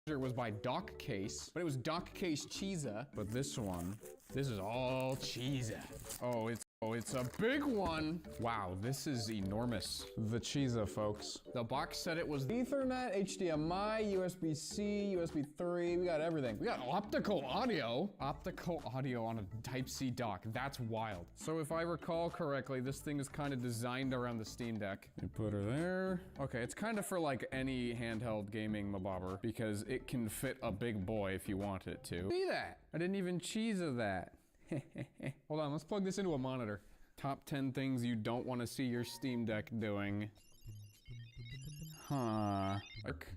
was by Dock Case, but it was Dock Case Chiza. But this one, this is all Chiza. Oh, it's a big one. Wow, this is enormous. The Chiza, folks. The box said it was Ethernet, HDMI, USB-C, USB 3. We got everything. We got optical audio. Optical audio on a Type-C dock. That's wild. So if I recall correctly, this thing is kind of designed around the Steam Deck. You put her there. Okay, it's kind of for like any handheld gaming mabobber because it can fit a big boy if you want it to. See that? I didn't even Chiza that. Hold on, let's plug this into a monitor. Top 10 things you don't want to see your Steam Deck doing. Huh.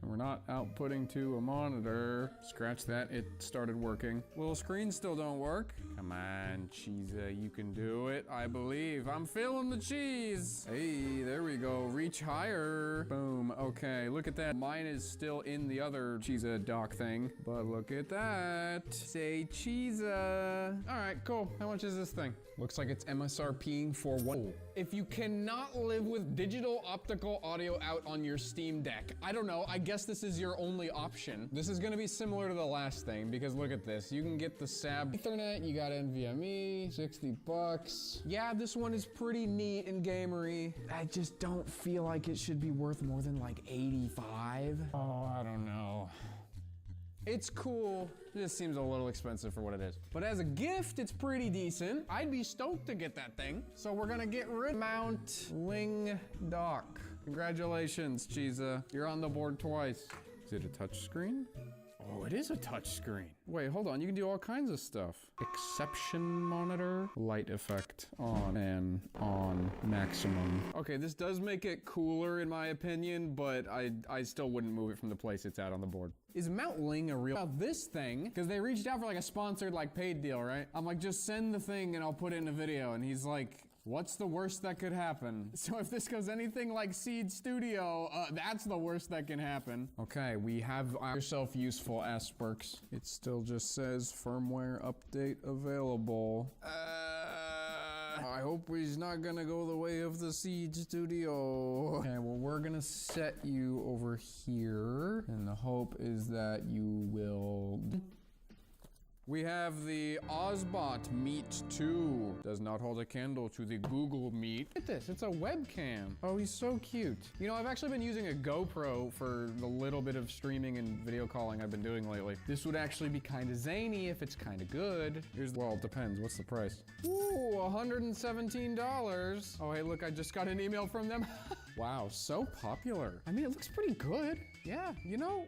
We're not outputting to a monitor. Scratch that, it started working. Little screen still don't work. Come on, Chiza, you can do it. I believe. I'm feeling the cheese. Hey, there we go. Reach higher. Boom. Okay, look at that. Mine is still in the other Chiza dock thing, but look at that. Say Chiza. All right, cool. How much is this thing? Looks like it's MSRPing for one. If you cannot live with digital optical audio out on your Steam Deck, I don't know, I guess this is your only option. This is gonna be similar to the last thing, because look at this. You can get the SAB Ethernet, you got NVMe, 60 bucks. Yeah, this one is pretty neat and gamery. I just don't feel like it should be worth more than like 85. Oh, I don't know. It's cool, it just seems a little expensive for what it is. But as a gift, it's pretty decent. I'd be stoked to get that thing. So we're gonna get rid of Mount Ling Dock. Congratulations, Chiza. You're on the board twice. Is it a touch screen? Oh, it is a touch screen. Wait, hold on, you can do all kinds of stuff. Exception monitor, light effect, on and on, maximum. Okay, this does make it cooler in my opinion, but I still wouldn't move it from the place it's at on the board. Is Mount Ling a real, about this thing, because they reached out for like a sponsored like paid deal, right? I'm like, just send the thing and I'll put it in a video, and he's like, what's the worst that could happen? So if this goes anything like Seed Studio, that's the worst that can happen. Okay, we have yourself useful Asperks. It still just says firmware update available. I hope he's not gonna go the way of the Seed Studio. Okay, well we're gonna set you over here, and the hope is that you will... We have the Ozbot Meet 2. Does not hold a candle to the Google Meet. Look at this, it's a webcam. Oh, he's so cute. You know, I've actually been using a GoPro for the little bit of streaming and video calling I've been doing lately. This would actually be kind of zany if it's kind of good. Well, it depends, what's the price? Ooh, $117. Oh, hey, look, I just got an email from them. Wow, so popular. I mean, it looks pretty good. Yeah, you know,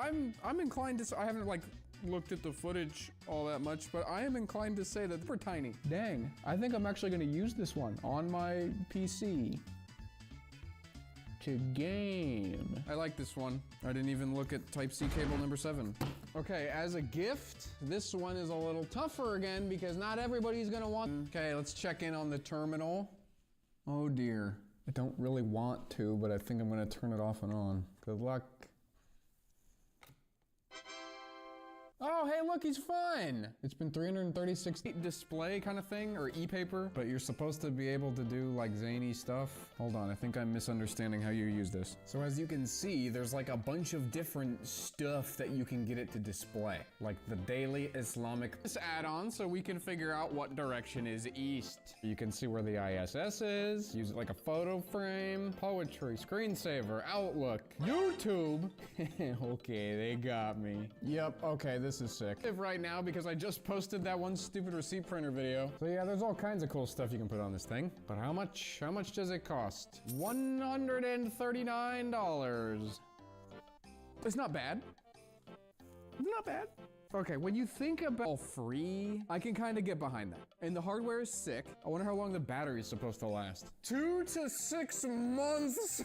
I'm inclined to, I haven't like, looked at the footage all that much, but I am inclined to say that they're pretty tiny. Dang, I think I'm actually gonna use this one on my PC to game. I like this one. I didn't even look at Type-C cable number 7. Okay, as a gift, this one is a little tougher again because not everybody's gonna want. Okay, let's check in on the terminal. Oh dear, I don't really want to, but I think I'm gonna turn it off and on. Good luck. Oh, hey, look, he's fine. It's been 336 display kind of thing, or e-paper, but you're supposed to be able to do like zany stuff. Hold on, I think I'm misunderstanding how you use this. So as you can see, there's like a bunch of different stuff that you can get it to display, like the Daily Islamic add-on, so we can figure out what direction is east. You can see where the ISS is, use it like a photo frame, poetry, screensaver, Outlook, YouTube. Okay, they got me. Yep, okay, this is sick. Right now because I just posted that one stupid receipt printer video. So yeah, there's all kinds of cool stuff you can put on this thing. But how much does it cost? $139. It's not bad. It's not bad. Okay, when you think about all free, I can kind of get behind that. And the hardware is sick. I wonder how long the battery is supposed to last. 2 to 6 months.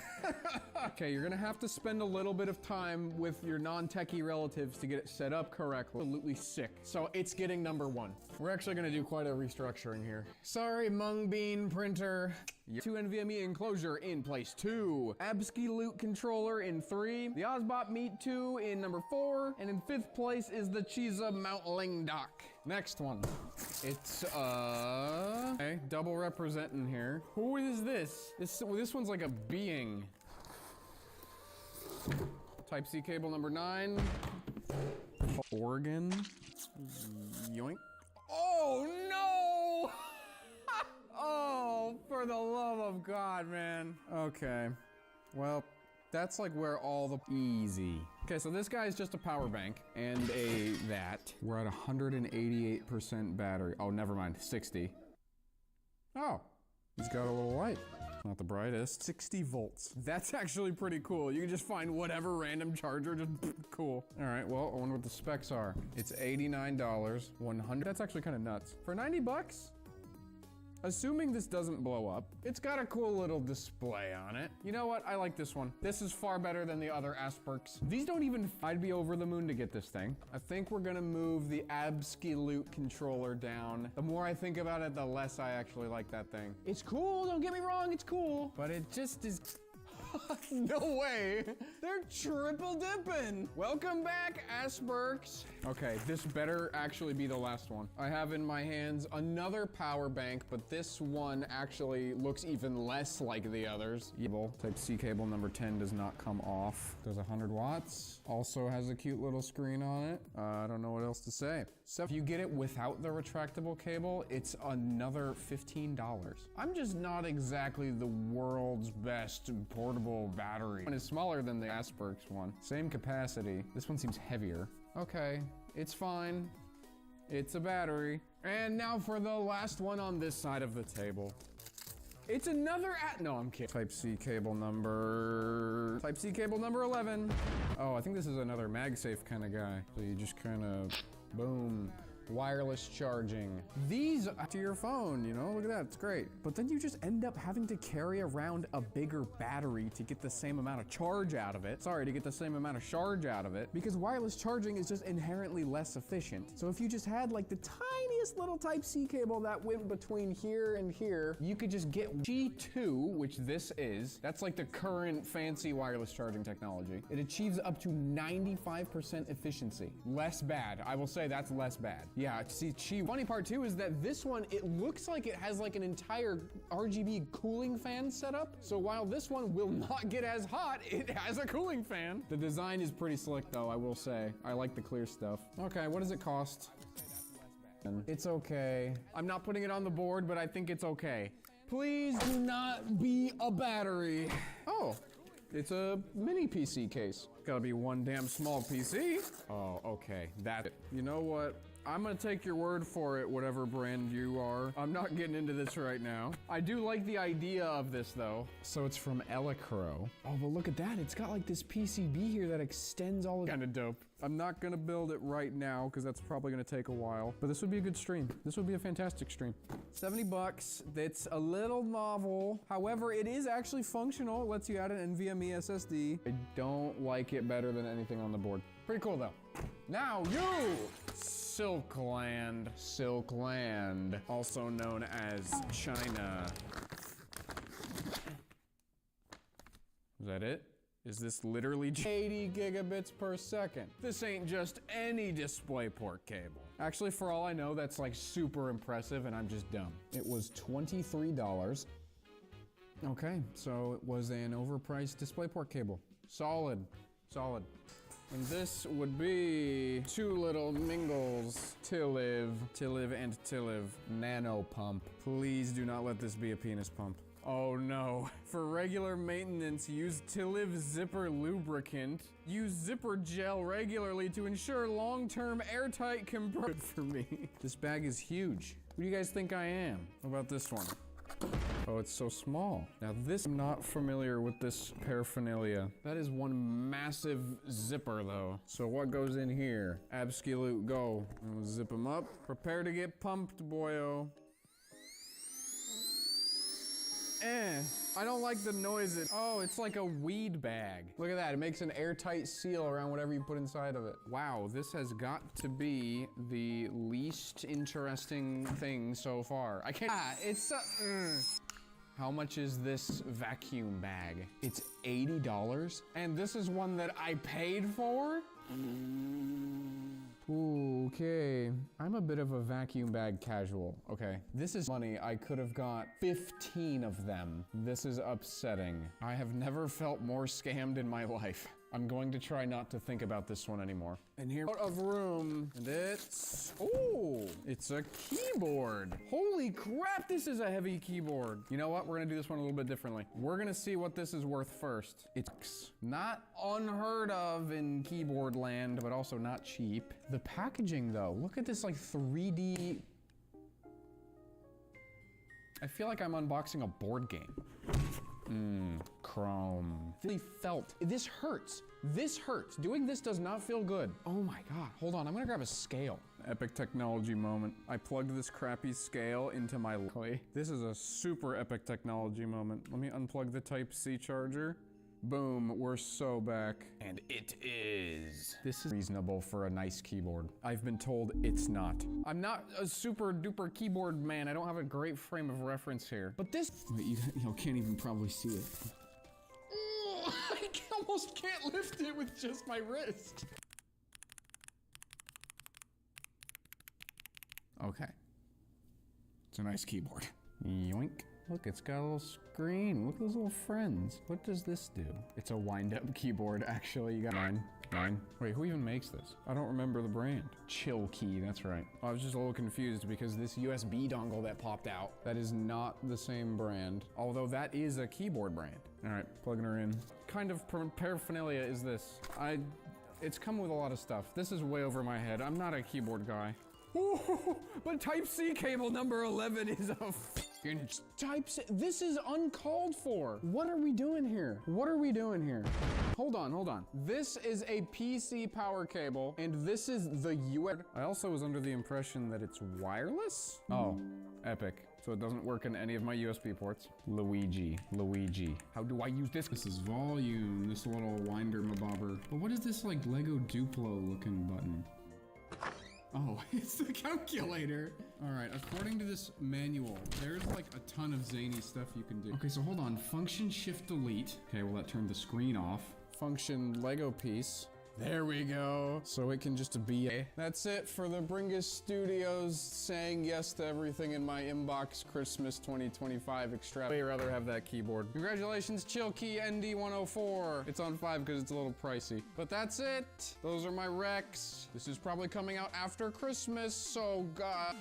Okay, you're gonna have to spend a little bit of time with your non-techie relatives to get it set up correctly. Absolutely sick. So it's getting number 1. We're actually gonna do quite a restructuring here. Sorry, Mung Bean printer. 2 NVMe enclosure in place 2. Absky Loot controller in 3. The Ozbot Meet 2 in number 4. And in 5th place is the Chiza Mount Ling Dock. Next one. It's, okay, double representing here. Who is this? This one's like a being. Type-C cable number 9. Organ. Yoink. Oh no! Oh, for the love of God, man. Okay. Well, that's like where all the easy. Okay, so this guy is just a power bank and that. We're at 188% battery. Oh, never mind, 60. Oh, he's got a little light. Not the brightest. 60 volts. That's actually pretty cool. You can just find whatever random charger, just cool. All right, well, I wonder what the specs are. It's $89, 100. That's actually kind of nuts. For 90 bucks? Assuming this doesn't blow up, it's got a cool little display on it. You know what? I like this one. This is far better than the other Asperks. These don't even, I'd be over the moon to get this thing. I think we're gonna move the Absolute controller down. The more I think about it, the less I actually like that thing. It's cool, don't get me wrong, it's cool. But it just is, no way. They're triple dipping. Welcome back, Asperks. Okay, this better actually be the last one. I have in my hands another power bank, but this one actually looks even less like the others. Type-C cable number 10 does not come off. Does 100 watts. Also has a cute little screen on it. I don't know what else to say. So if you get it without the retractable cable, it's another $15. I'm just not exactly the world's best portable battery. One is smaller than the Asperks one. Same capacity. This one seems heavier. Okay, it's fine. It's a battery. And now for the last one on this side of the table. It's another no, I'm kidding. Type-C cable number 11. Oh, I think this is another MagSafe kind of guy. So you just kind of, boom. Wireless charging. These to your phone, you know, look at that, it's great. But then you just end up having to carry around a bigger battery to get the same amount of charge out of it. Sorry, to get the same amount of charge out of it, because wireless charging is just inherently less efficient. So if you just had like the tiniest little Type-C cable that went between here and here, you could just get G2, which this is. That's like the current fancy wireless charging technology. It achieves up to 95% efficiency. Less bad. I will say that's less bad. Yeah, see, funny part too is that this one, it looks like it has like an entire RGB cooling fan setup. So while this one will not get as hot, it has a cooling fan. The design is pretty slick though, I will say. I like the clear stuff. Okay, what does it cost? It's okay. I'm not putting it on the board, but I think it's okay. Please do not be a battery. Oh, it's a mini PC case. Gotta be one damn small PC. Oh, okay, that's it. You know what? I'm gonna take your word for it, whatever brand you are. I'm not getting into this right now. I do like the idea of this though. So it's from Elecro. Oh, but look at that. It's got like this PCB here that extends all of. Kind of dope. I'm not gonna build it right now because that's probably gonna take a while, but this would be a good stream. This would be a fantastic stream. 70 bucks. That's a little novel. However, it is actually functional. It lets you add an NVMe SSD. I don't like it better than anything on the board. Pretty cool though. Now you! Silkland. Silkland, also known as China. Is that it? Is this literally 80 gigabits per second? This ain't just any DisplayPort cable. Actually, for all I know, that's like super impressive and I'm just dumb. It was $23. Okay, so it was an overpriced DisplayPort cable. Solid, solid. And this would be two little Mingles, Tilliv and Tilliv Nano Pump. Please do not let this be a penis pump. Oh no. For regular maintenance, use Tilliv Zipper Lubricant. Use zipper gel regularly to ensure long-term airtight compression. Good for me. This bag is huge. Who do you guys think I am? What about this one? Oh, it's so small. Now this, I'm not familiar with this paraphernalia. That is one massive zipper though. So what goes in here? Absolute go. We'll zip them up. Prepare to get pumped, boyo. I don't like the noises. Oh, it's like a weed bag. Look at that, it makes an airtight seal around whatever you put inside of it. Wow, this has got to be the least interesting thing so far. I can't, it's How much is this vacuum bag? It's $80, and this is one that I paid for? Ooh, okay. I'm a bit of a vacuum bag casual. Okay, this is money. I could have got 15 of them. This is upsetting. I have never felt more scammed in my life. I'm going to try not to think about this one anymore. And here, out of room, and it's, oh, it's a keyboard. Holy crap, this is a heavy keyboard. You know what? We're gonna do this one a little bit differently. We're gonna see what this is worth first. It's not unheard of in keyboard land, but also not cheap. The packaging though, look at this like 3D. I feel like I'm unboxing a board game. Chrome. Really felt. This hurts. This hurts. Doing this does not feel good. Oh my God, hold on, I'm gonna grab a scale. Epic technology moment. I plugged this crappy scale into my clay. This is a super epic technology moment. Let me unplug the Type-C charger. Boom, we're so back. And it is. This is reasonable for a nice keyboard. I've been told it's not. I'm not a super duper keyboard man. I don't have a great frame of reference here. But this, wait, you can't even probably see it. I almost can't lift it with just my wrist. Okay. It's a nice keyboard. Yoink. Look, it's got a little screen. Look at those little friends. What does this do? It's a wind-up keyboard, actually. You got mine. Wait, who even makes this? I don't remember the brand. Chill Key, that's right. I was just a little confused because this USB dongle that popped out, that is not the same brand, although that is a keyboard brand. All right, plugging her in. Kind of paraphernalia is this? It's come with a lot of stuff. This is way over my head. I'm not a keyboard guy. Ooh, but Type-C cable number 11 is a Type-C. This is uncalled for. What are we doing here? What are we doing here? Hold on. This is a PC power cable, and this is the USB. I also was under the impression that it's wireless. Oh, epic. So it doesn't work in any of my USB ports. Luigi. How do I use this? This is volume, this little winder mabobber. But what is this like Lego Duplo looking button? Oh, it's the calculator. All right, according to this manual, there's like a ton of zany stuff you can do. Okay, so hold on, function shift delete. Okay, well that turned the screen off. Function Lego piece. There we go. So it can just be That's it for the Bringus Studios saying yes to everything in my inbox Christmas 2025 extra. Way rather have that keyboard. Congratulations, Chill Key ND104. It's on 5 because it's a little pricey. But that's it. Those are my recs. This is probably coming out after Christmas, so God.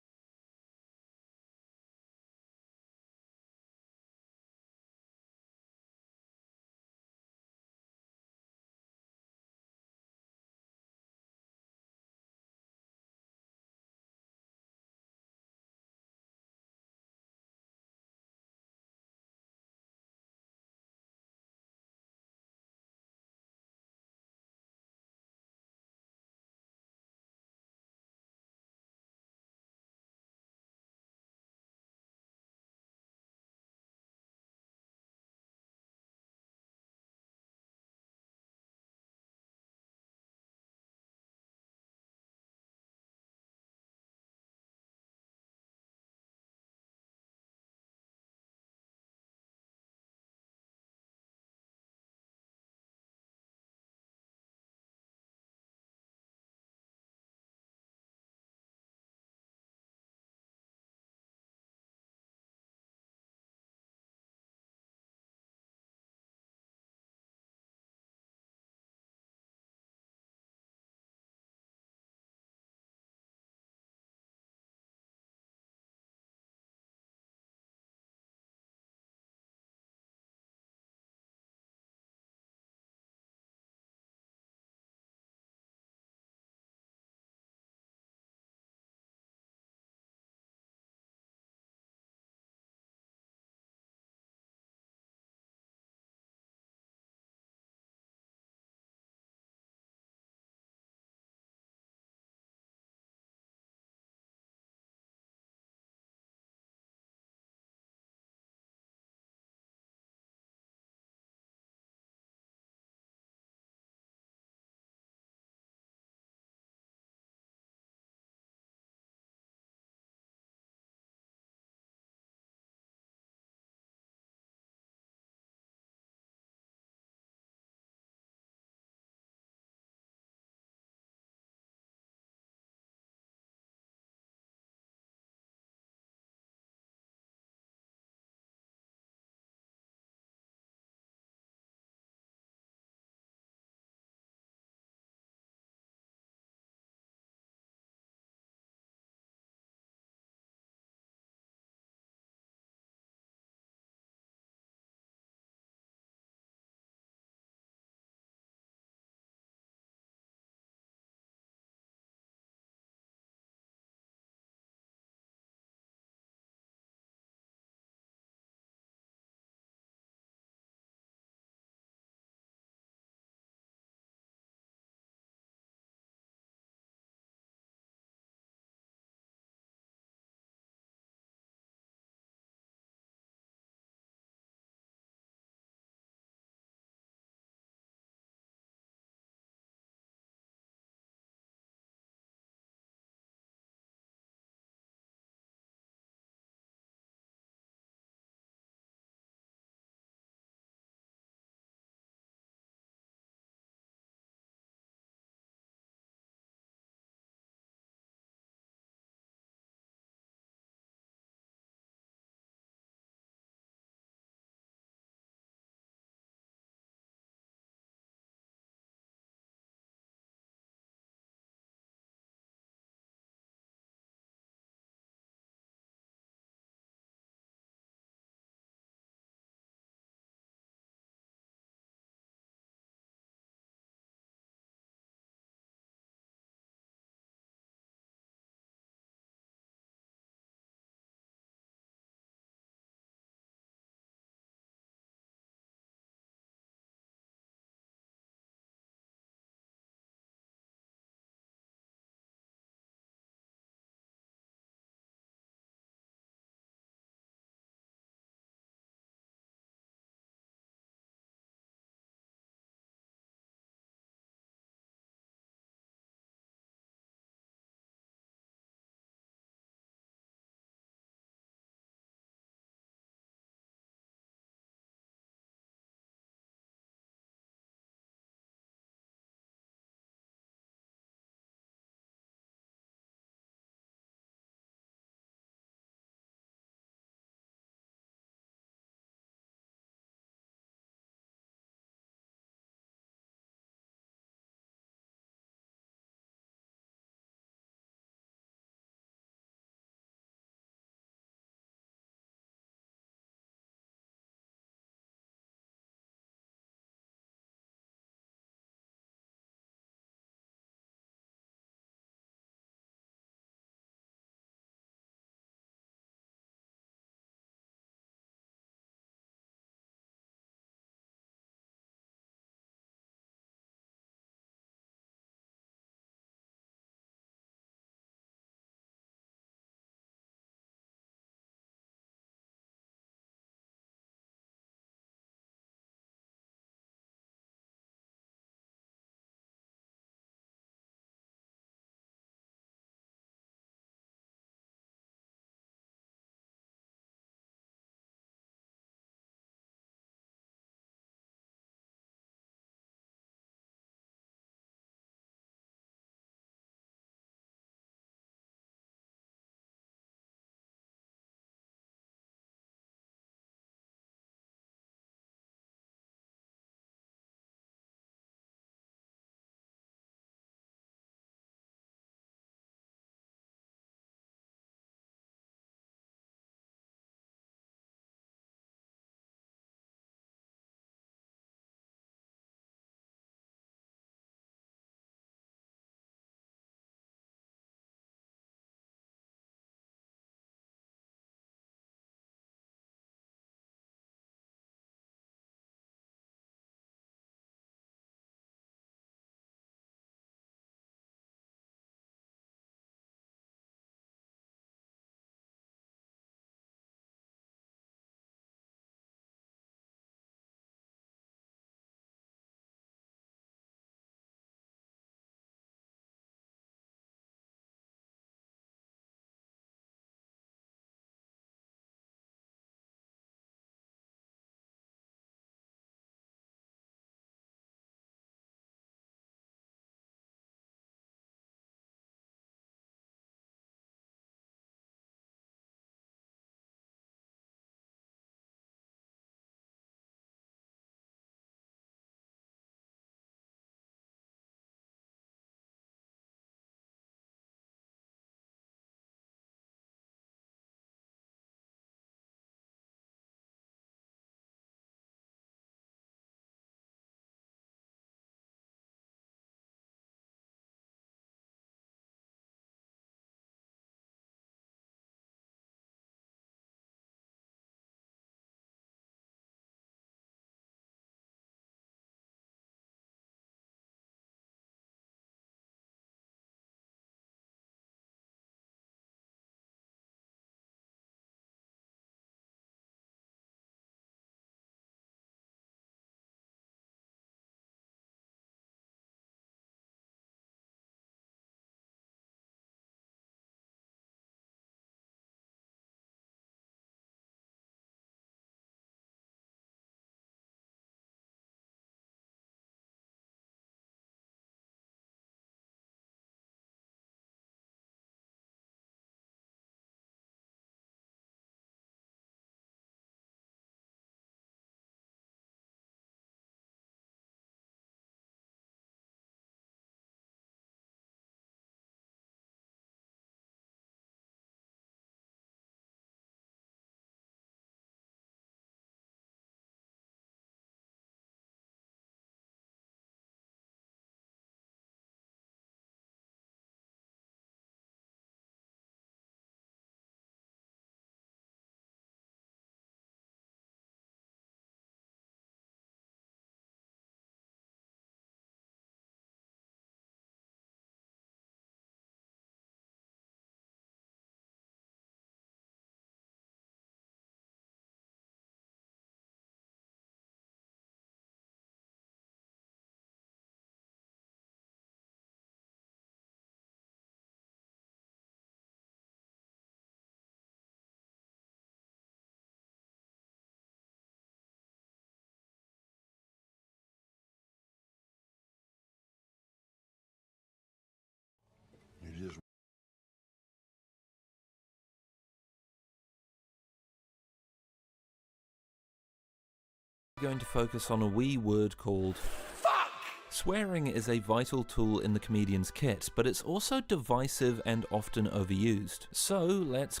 going to focus on a wee word called fuck. Swearing is a vital tool in the comedian's kit, but it's also divisive and often overused. So let's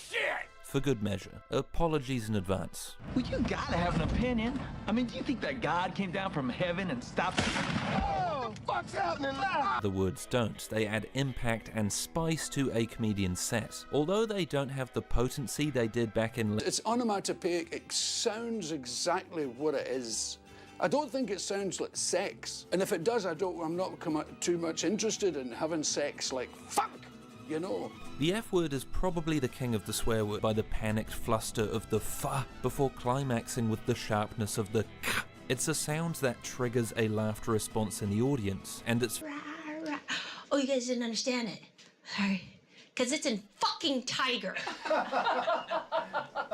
for good measure. Apologies in advance. Well, you gotta have an opinion. I mean, do you think that God came down from heaven and stopped? Oh, fuck's happening now? The words don't. They add impact and spice to a comedian's set. Although they don't have the potency they did back in... It's onomatopoeic. It sounds exactly what it is. I don't think it sounds like sex. And if it does, I'm not too much interested in having sex like fuck, you know. The F word is probably the king of the swear word by the panicked fluster of the fa before climaxing with the sharpness of the k. It's a sound that triggers a laughter response in the audience, and it's... Oh, you guys didn't understand it. Sorry. Because it's in fucking Tiger.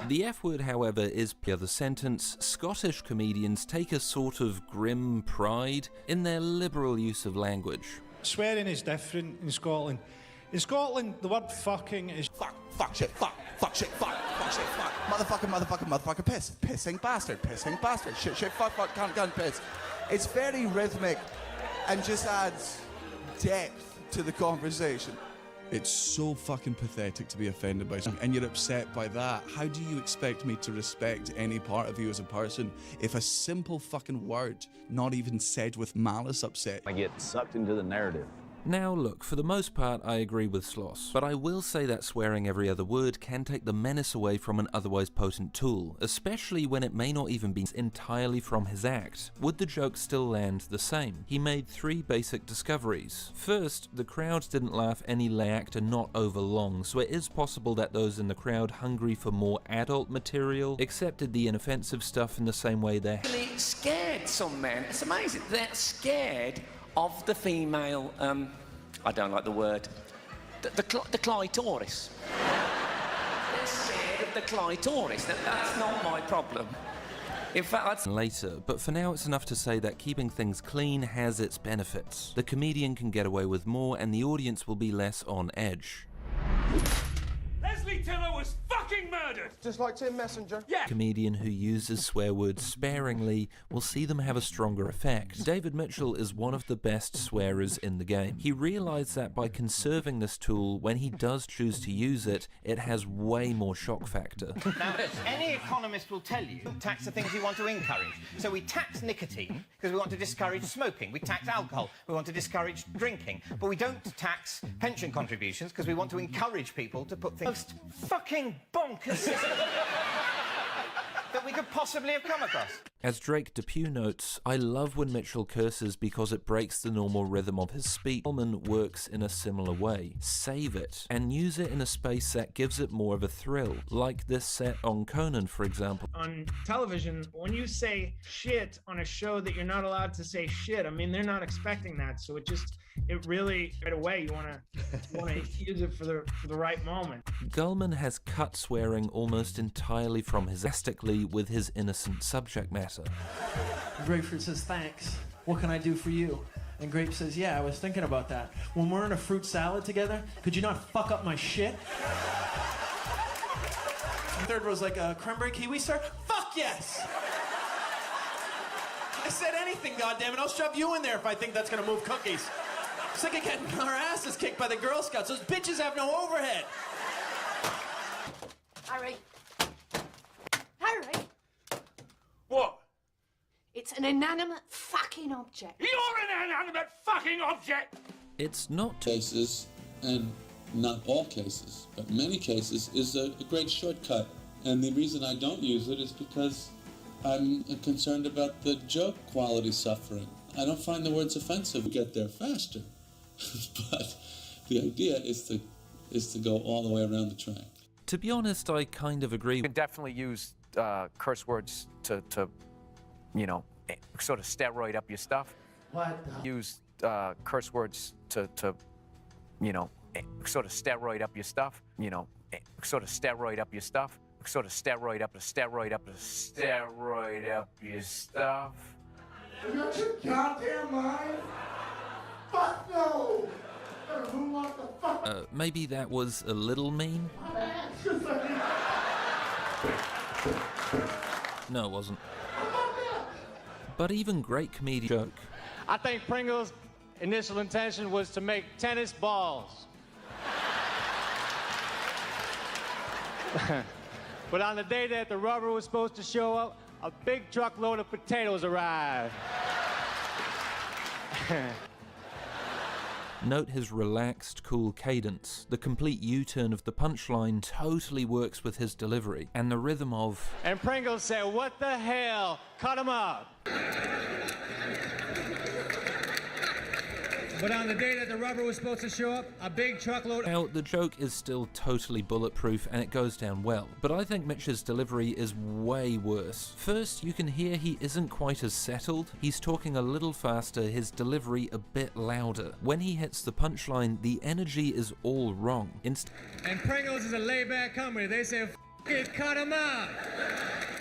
The F word, however, is the other sentence. Scottish comedians take a sort of grim pride in their liberal use of language. Swearing is different in Scotland. In Scotland, the word fucking is fuck, shit, fuck, shit, fuck, shit, fuck, motherfucker, piss, pissing bastard, shit, fuck, can't piss. It's very rhythmic and just adds depth to the conversation. It's so fucking pathetic to be offended by something, and you're upset by that. How do you expect me to respect any part of you as a person if a simple fucking word, not even said with malice, upset? I get sucked into the narrative. Now look, for the most part I agree with Sloss, but I will say that swearing every other word can take the menace away from an otherwise potent tool, especially when it may not even be entirely from his act. Would the joke still land the same? He made 3 basic discoveries. First, the crowd didn't laugh any lacked and not over long, so it is possible that those in the crowd hungry for more adult material accepted the inoffensive stuff in the same way they're really scared some men. It's amazing. They're scared of the female, I don't like the word, the clitoris. They're scared of the clitoris. That's not my problem. In fact, that's later, but for now it's enough to say that keeping things clean has its benefits. The comedian can get away with more and the audience will be less on edge. Leslie Tiller was fucking murdered! Just like Tim Messenger? Yeah! A comedian who uses swear words sparingly will see them have a stronger effect. David Mitchell is one of the best swearers in the game. He realized that by conserving this tool, when he does choose to use it, it has way more shock factor. Now, any economist will tell you, tax the things you want to encourage. So we tax nicotine because we want to discourage smoking. We tax alcohol, we want to discourage drinking. But we don't tax pension contributions because we want to encourage people to put things... Most fucking bonkers that we could possibly have come across. As Drake Depew notes, I love when Mitchell curses because it breaks the normal rhythm of his speech. Coleman works in a similar way. Save it, and use it in a space that gives it more of a thrill, like this set on Conan, for example. On television, when you say shit on a show that you're not allowed to say shit, I mean, they're not expecting that, so it really, right away, you want to use it for the right moment. Gulman has cut swearing almost entirely from his drastically with his innocent subject matter. Grapefruit says, thanks. What can I do for you? And Grape says, yeah, I was thinking about that. When we're in a fruit salad together, could you not fuck up my shit? And third row's like, cranberry kiwi, sir? Fuck yes! I said anything, goddammit. I'll shove you in there if I think that's gonna move cookies. Sick of getting our asses kicked by the Girl Scouts. Those bitches have no overhead. All right. What? It's an inanimate fucking object. You're an inanimate fucking object! It's not cases, and not all cases, but many cases, is a great shortcut. And the reason I don't use it is because I'm concerned about the joke quality suffering. I don't find the words offensive. We get there faster. But the idea is to go all the way around the track. To be honest, I kind of agree. You can definitely use curse words to, you know, sort of steroid up your stuff. What? Use curse words to, you know, sort of steroid up your stuff. You know, sort of steroid up your stuff. Sort of steroid up your stuff. You got your goddamn mind? Fuck no! Who wants the fuck? Maybe that was a little mean? No, it wasn't. But even great comedian joke. I think Pringles' initial intention was to make tennis balls. But on the day that the rubber was supposed to show up, a big truckload of potatoes arrived. Note his relaxed, cool cadence. The complete U-turn of the punchline totally works with his delivery, and the rhythm of... And Pringles said, "What the hell? Cut him up." But on the day that the rubber was supposed to show up, a big truckload... Now, the joke is still totally bulletproof and it goes down well, but I think Mitch's delivery is way worse. First, you can hear he isn't quite as settled. He's talking a little faster, his delivery a bit louder. When he hits the punchline, the energy is all wrong. And Pringles is a laid-back company. They say, "F it, cut him up."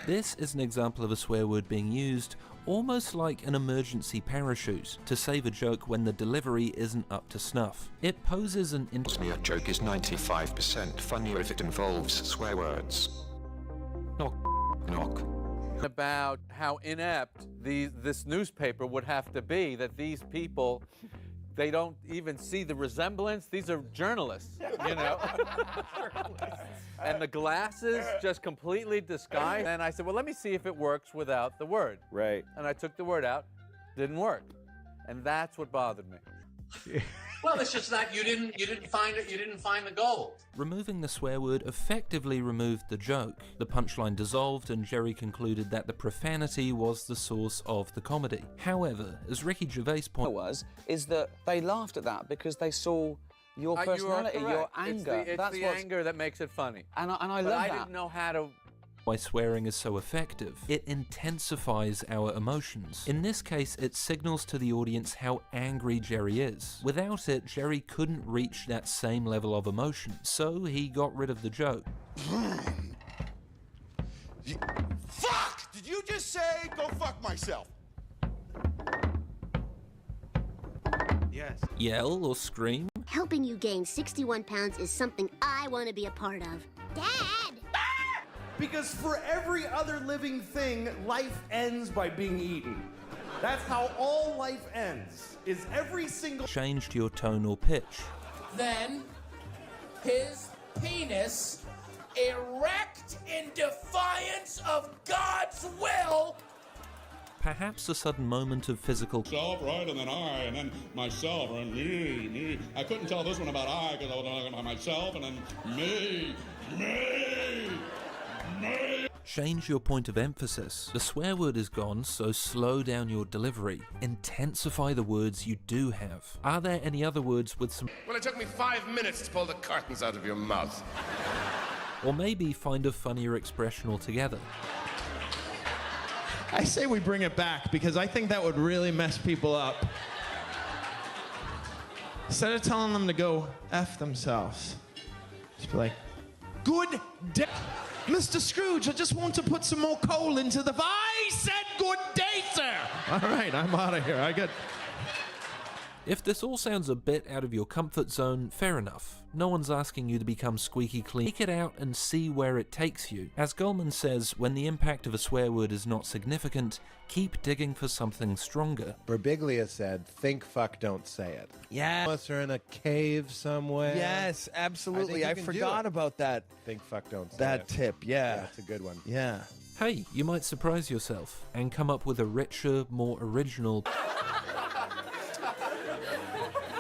This is an example of a swear word being used almost like an emergency parachute to save a joke when the delivery isn't up to snuff. It poses an A joke is 95% funnier if it involves swear words. Knock, knock. About how inept this newspaper would have to be, that these people, they don't even see the resemblance. These are journalists, you know? And the glasses just completely disguised. And I said, well, let me see if it works without the word. Right. And I took the word out, didn't work. And that's what bothered me. Well, it's just that you didn't find it. You didn't find the gold. Removing the swear word effectively removed the joke. The punchline dissolved and Jerry concluded that the profanity was the source of the comedy. However, as Ricky Gervais pointed is that they laughed at that because they saw your personality, your anger. It's the anger that makes it funny. And I but love I that. didn't know how to... why swearing is so effective. It intensifies our emotions. In this case, it signals to the audience how angry Jerry is. Without it, Jerry couldn't reach that same level of emotion, so he got rid of the joke. Fuck! Did you just say go fuck myself? Yes. Yell or scream. Helping you gain 61 pounds is something I want to be a part of. Dad! Because for every other living thing, life ends by being eaten. That's how all life ends, is every single... Changed your tone or pitch. Then, his penis, erect in defiance of God's will... Perhaps a sudden moment of physical... Self, right, and then I, and then myself, and me. I couldn't tell this one about I because I was talking about myself, and then me. Change your point of emphasis. The swear word is gone, so slow down your delivery. Intensify the words you do have. Are there any other words with some... Well, it took me 5 minutes to pull the curtains out of your mouth. Or maybe find a funnier expression altogether. I say we bring it back because I think that would really mess people up. Instead of telling them to go F themselves, just be like, good day. Mr. Scrooge, I just want to put some more coal into the... I said good day, sir! All right, I'm out of here. I get... If this all sounds a bit out of your comfort zone, fair enough. No one's asking you to become squeaky clean. Take it out and see where it takes you. As Goldman says, when the impact of a swear word is not significant, keep digging for something stronger. Birbiglia said, think, fuck, don't say it. Yeah. Unless they're in a cave somewhere. Yes, absolutely. I forgot about that. Think, fuck, don't say it. That tip, yeah. That's a good one. Yeah. Hey, you might surprise yourself and come up with a richer, more original...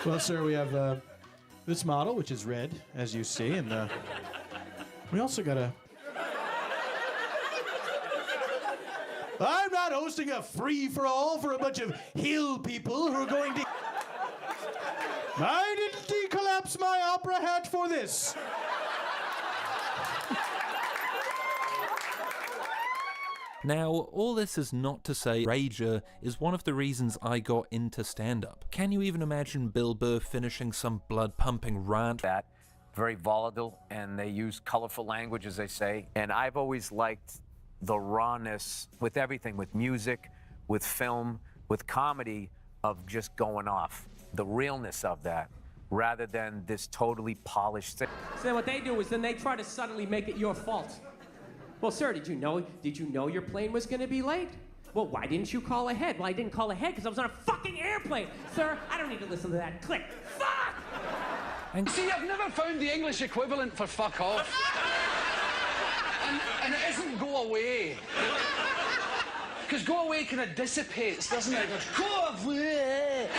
Well, sir, we have this model, which is red, as you see, and we also got a... I'm not hosting a free-for-all for a bunch of hill people who are going to... I didn't decollapse my opera hat for this. Now, all this is not to say Rager is one of the reasons I got into stand-up. Can you even imagine Bill Burr finishing some blood-pumping rant? That very volatile, and they use colorful language, as they say. And I've always liked the rawness with everything, with music, with film, with comedy, of just going off. The realness of that, rather than this totally polished thing. So what they do is then they try to suddenly make it your fault. Well, sir, did you know your plane was going to be late? Well, why didn't you call ahead? Well, I didn't call ahead because I was on a fucking airplane. Sir, I don't need to listen to that. Click. Fuck! See, I've never found the English equivalent for fuck off. and it isn't go away. Because go away kind of dissipates, doesn't it? It goes, go away!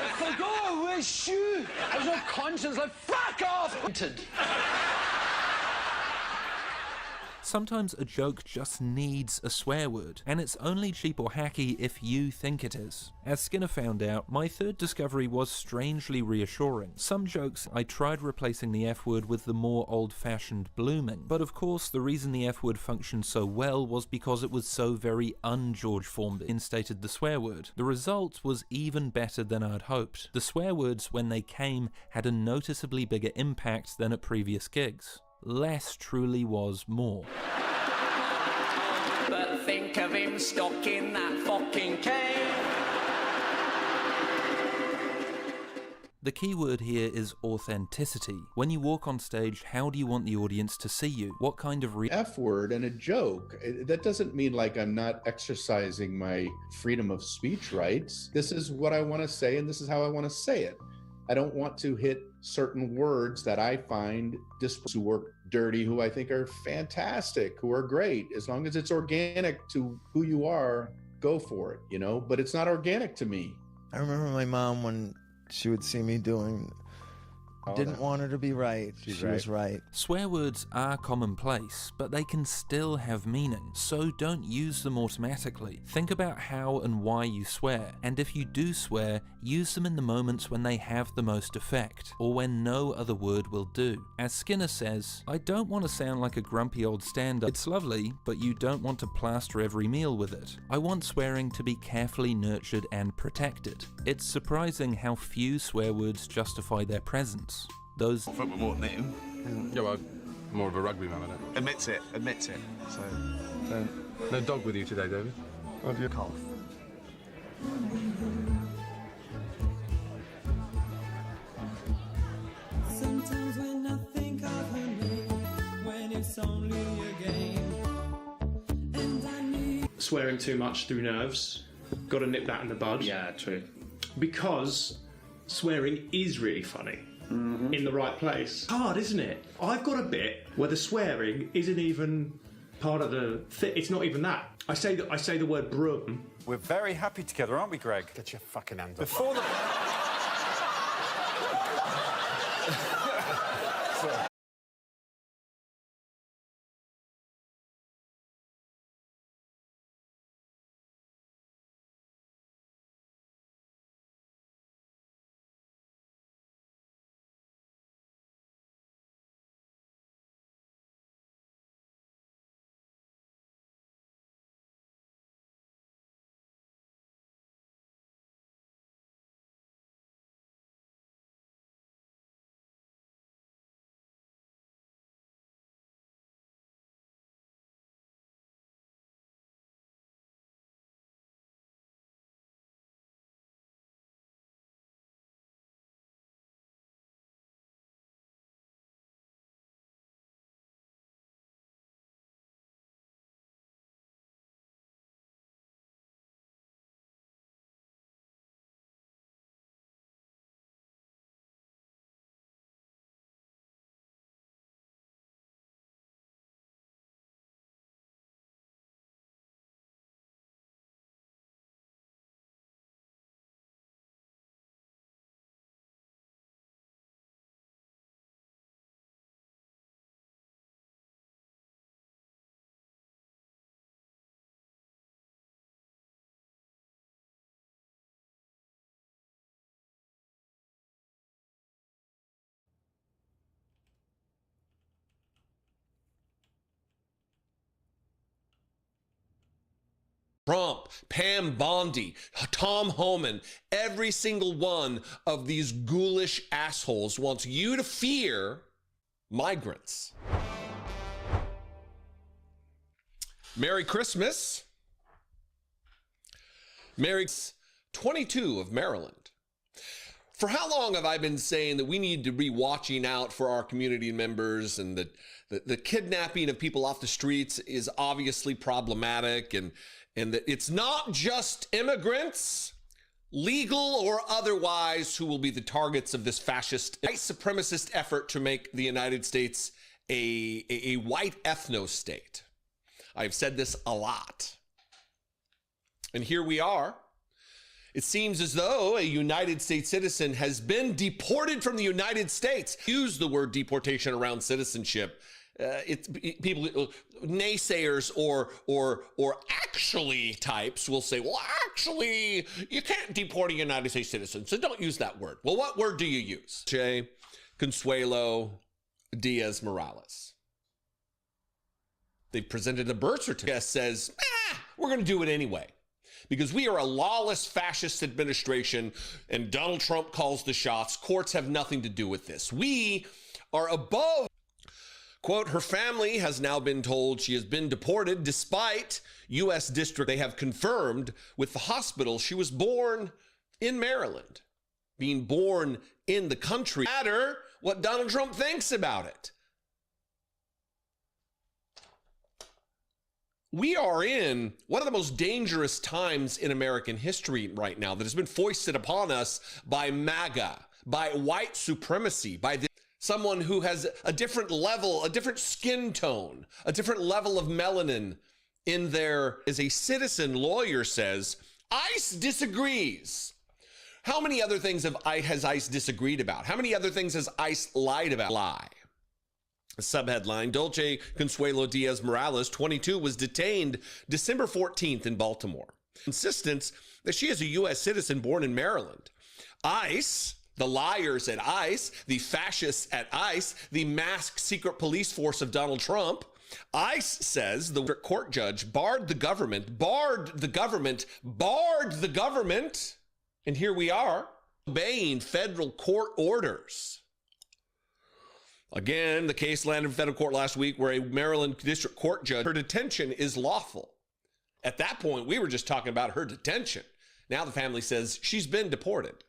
It's like, go away, shoo! There's no conscience, like, fuck off! Sometimes a joke just needs a swear word, and it's only cheap or hacky if you think it is. As Skinner found out, my third discovery was strangely reassuring. Some jokes I tried replacing the F word with the more old-fashioned blooming, but of course the reason the F word functioned so well was because it was so very un-George Formby instated the swear word. The result was even better than I'd hoped. The swear words, when they came, had a noticeably bigger impact than at previous gigs. Less truly was more. But think of him stuck in that fucking cave. The key word here is authenticity. When you walk on stage, how do you want the audience to see you? What kind of F word and a joke, that doesn't mean like I'm not exercising my freedom of speech rights. This is what I want to say and this is how I want to say it. I don't want to hit certain words that I find who are dirty, who I think are fantastic, who are great. As long as it's organic to who you are, go for it, you know? But it's not organic to me. I remember my mom when she would see me doing... Didn't want her to be right. She was right. Swear words are commonplace, but they can still have meaning, so don't use them automatically. Think about how and why you swear, and if you do swear, use them in the moments when they have the most effect, or when no other word will do. As Skinner says, I don't want to sound like a grumpy old stand-up. It's lovely, but you don't want to plaster every meal with it. I want swearing to be carefully nurtured and protected. It's surprising how few swear words justify their presence. Those football more than him. Yeah, well, more of a rugby man, I don't. Admits it. So no dog with you today, David? Have you cough? Sometimes when I think of her name, when it's only a game, and I need... Swearing too much through nerves. Got to nip that in the bud. Yeah, true. Because swearing is really funny. In the right place. Hard, isn't it? I've got a bit where the swearing isn't even part of the it's not even that. I say the word broom. We're very happy together, aren't we, Greg? Get your fucking hands up. Before the... Sorry. Trump, Pam Bondi, Tom Homan, every single one of these ghoulish assholes wants you to fear migrants. Merry Christmas. Merry 22 of Maryland. For how long have I been saying that we need to be watching out for our community members, and that the kidnapping of people off the streets is obviously problematic, and and that it's not just immigrants, legal or otherwise, who will be the targets of this fascist, white supremacist effort to make the United States a white ethno state. I've said this a lot. And here we are. It seems as though a United States citizen has been deported from the United States. Use the word deportation around citizenship. People, naysayers or actually types will say, well, actually, you can't deport a United States citizen, so don't use that word. Well, what word do you use? Jay Consuelo Diaz Morales. They presented a birth certificate that says, we're going to do it anyway, because we are a lawless fascist administration and Donald Trump calls the shots. Courts have nothing to do with this. We are above. Quote, her family has now been told she has been deported despite U.S. district. They have confirmed with the hospital she was born in Maryland. Being born in the country, no matter what Donald Trump thinks about it. We are in one of the most dangerous times in American history right now that has been foisted upon us by MAGA, by white supremacy, by someone who has a different level, a different skin tone, a different level of melanin in there. As a citizen lawyer says, ICE disagrees. How many other things has ICE disagreed about? How many other things has ICE lied about? Lie. Subheadline, Dulce Consuelo Diaz Morales, 22, was detained December 14th in Baltimore. Insistence that she is a U.S. citizen born in Maryland. ICE, the liars at ICE, the fascists at ICE, the masked secret police force of Donald Trump. ICE says the court judge barred the government, and here we are, obeying federal court orders. Again, the case landed in federal court last week where a Maryland district court judge, her detention is lawful. At that point, we were just talking about her detention. Now the family says she's been deported.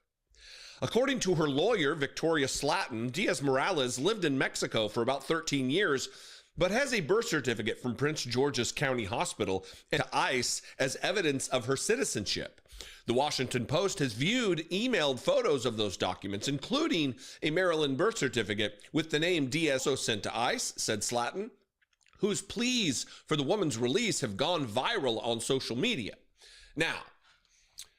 According to her lawyer, Victoria Slatton, Diaz Morales lived in Mexico for about 13 years, but has a birth certificate from Prince George's County Hospital to ICE as evidence of her citizenship. The Washington Post has viewed emailed photos of those documents, including a Maryland birth certificate with the name Diaz sent to ICE, said Slatton, whose pleas for the woman's release have gone viral on social media. Now,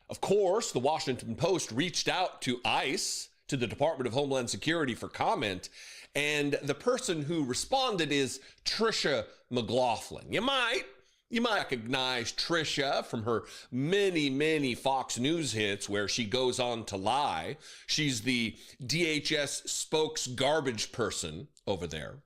of course, the Washington Post reached out to ICE, to the Department of Homeland Security, for comment, and the person who responded is Tricia McLaughlin. You might recognize Tricia from her many Fox News hits where she goes on to lie. She's the DHS spokes garbage person over there.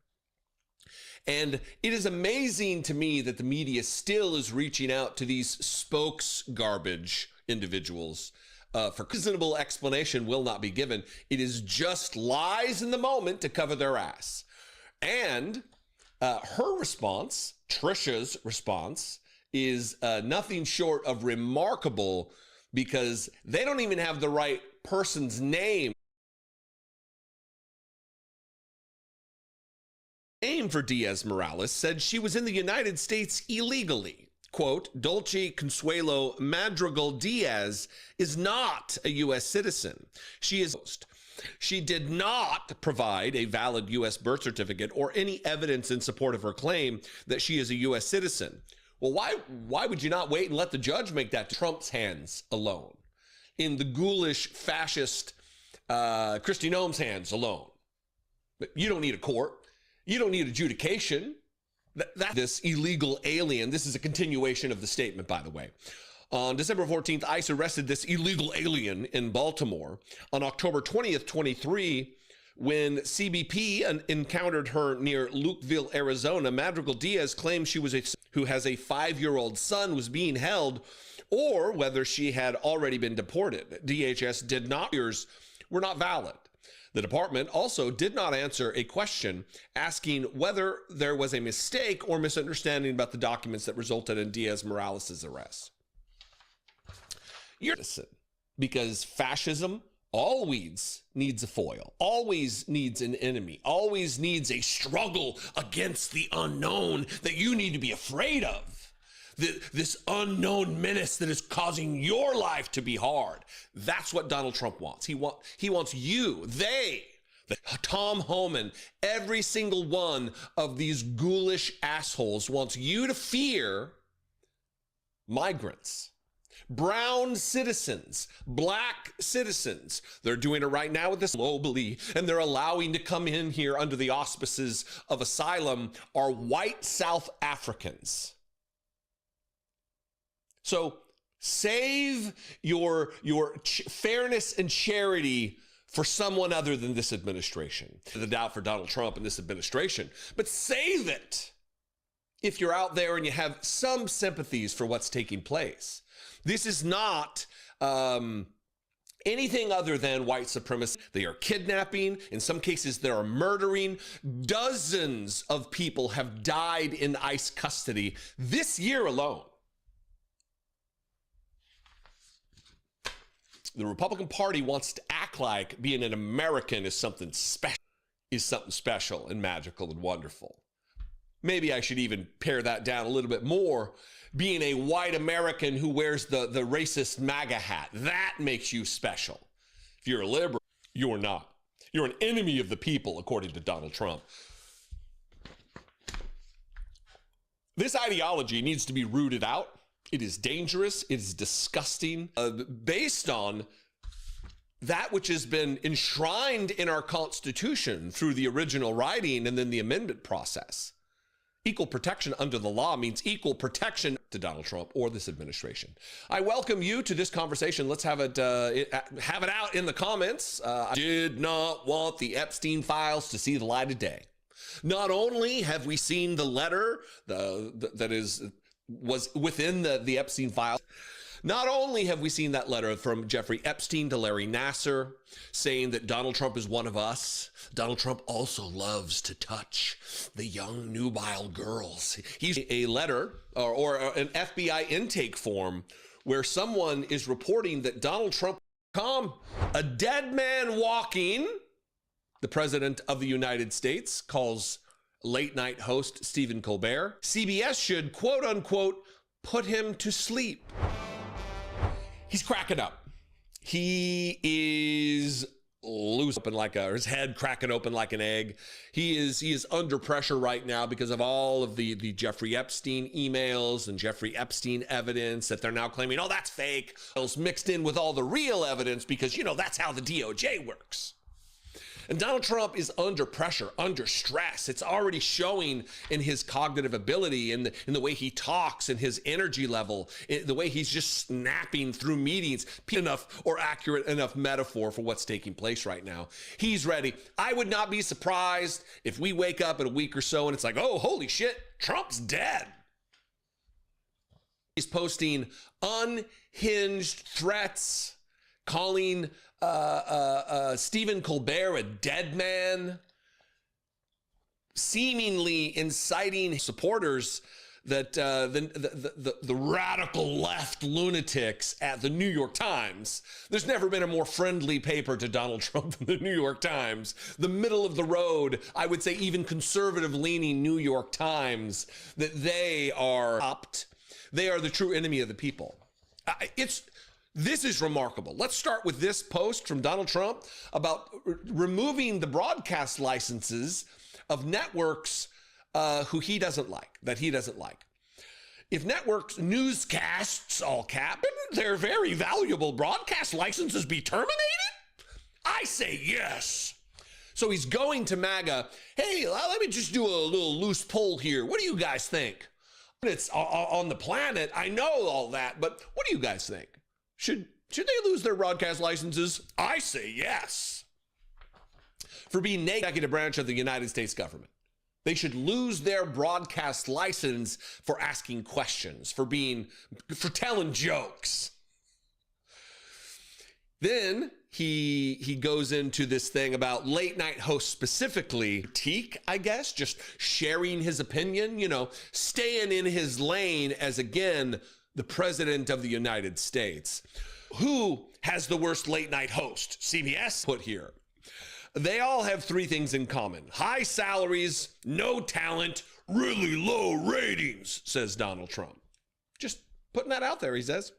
And it is amazing to me that the media still is reaching out to these spokes garbage individuals for reasonable explanation will not be given. It is just lies in the moment to cover their ass. And her response, Tricia's response, is nothing short of remarkable, because they don't even have the right person's name. Name for Diaz Morales said she was in the United States illegally. Quote, Dulce Consuelo Madrigal Diaz is not a U.S. citizen. She did not provide a valid U.S. birth certificate or any evidence in support of her claim that she is a U.S. citizen. Well, why would you not wait and let the judge make that to Trump's hands alone? In the ghoulish fascist Kristi Noem's hands alone. But you don't need a court. You don't need adjudication. This illegal alien, this is a continuation of the statement, by the way. On December 14th, ICE arrested this illegal alien in Baltimore. On October 20th, 23, when CBP encountered her near Lukeville, Arizona, Madrigal Diaz claimed she was who has a 5-year-old son was being held, or whether she had already been deported. DHS did not, were not valid. The department also did not answer a question asking whether there was a mistake or misunderstanding about the documents that resulted in Diaz Morales' arrest. You're innocent, because fascism always needs a foil, always needs an enemy, always needs a struggle against the unknown that you need to be afraid of. this unknown menace that is causing your life to be hard. That's what Donald Trump wants. He wants you, Tom Homan, every single one of these ghoulish assholes wants you to fear migrants, brown citizens, black citizens. They're doing it right now with this globally, and they're allowing to come in here under the auspices of asylum are white South Africans. So save your fairness and charity for someone other than this administration. The doubt for Donald Trump and this administration, but save it if you're out there and you have some sympathies for what's taking place. This is not anything other than white supremacy. They are kidnapping. In some cases, they are murdering. Dozens of people have died in ICE custody this year alone. The Republican Party wants to act like being an American is something special and magical and wonderful. Maybe I should even pare that down a little bit more. Being a white American who wears the racist MAGA hat, that makes you special. If you're a liberal, you're not. You're an enemy of the people, according to Donald Trump. This ideology needs to be rooted out. It is dangerous. It is disgusting. Based on that which has been enshrined in our Constitution through the original writing and then the amendment process. Equal protection under the law means equal protection to Donald Trump or this administration. I welcome you to this conversation. Let's have it out in the comments. I did not want the Epstein files to see the light of day. Not only have we seen the letter that was within the Epstein files, not only have we seen that letter from Jeffrey Epstein to Larry Nassar saying that Donald Trump is one of us, Donald Trump also loves to touch the young nubile girls. He's a letter or an FBI intake form where someone is reporting that Donald Trump, a dead man walking, the president of the United States calls late night host Stephen Colbert. CBS should, quote unquote, put him to sleep. He's cracking up. He is loose open his head cracking open like an egg. He is under pressure right now because of all of the Jeffrey Epstein emails and Jeffrey Epstein evidence that they're now claiming, oh, that's fake. It's mixed in with all the real evidence because, that's how the DOJ works. And Donald Trump is under pressure, under stress. It's already showing in his cognitive ability, in the way he talks, in his energy level, in the way he's just snapping through meetings. Enough or accurate enough metaphor for what's taking place right now. He's ready. I would not be surprised if we wake up in a week or so and it's like, oh, holy shit, Trump's dead. He's posting unhinged threats, calling Stephen Colbert a dead man, seemingly inciting supporters that the radical left lunatics at the New York Times. There's never been a more friendly paper to Donald Trump than the New York Times. The middle of the road, I would say even conservative leaning New York Times, that they are the true enemy of the people. This is remarkable. Let's start with this post from Donald Trump about removing the broadcast licenses of networks that he doesn't like. If networks newscasts, all cap, their very valuable broadcast licenses be terminated? I say yes. So he's going to MAGA. Hey, let me just do a little loose poll here. What do you guys think? It's on the planet. I know all that, but what do you guys think? Should they lose their broadcast licenses? I say yes. For being the executive branch of the United States government. They should lose their broadcast license for asking questions, for telling jokes. Then he goes into this thing about late night hosts specifically, critique, I guess, just sharing his opinion, staying in his lane as, again, the president of the United States. Who has the worst late night host? CBS put here. They all have three things in common. High salaries, no talent, really low ratings, says Donald Trump. Just putting that out there, he says.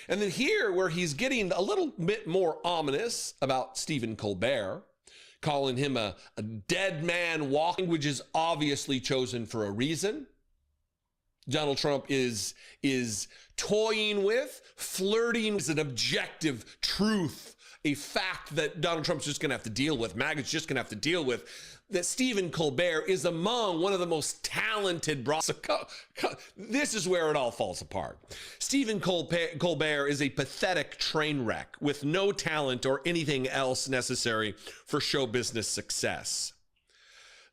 And then here, where he's getting a little bit more ominous about Stephen Colbert, calling him a dead man walking, which is obviously chosen for a reason. Donald Trump is toying with, flirting with an objective truth, a fact that Donald Trump's just going to have to deal with. MAGA's just going to have to deal with. That Stephen Colbert is among one of the most talented this is where it all falls apart. Stephen Colbert is a pathetic train wreck with no talent or anything else necessary for show business success.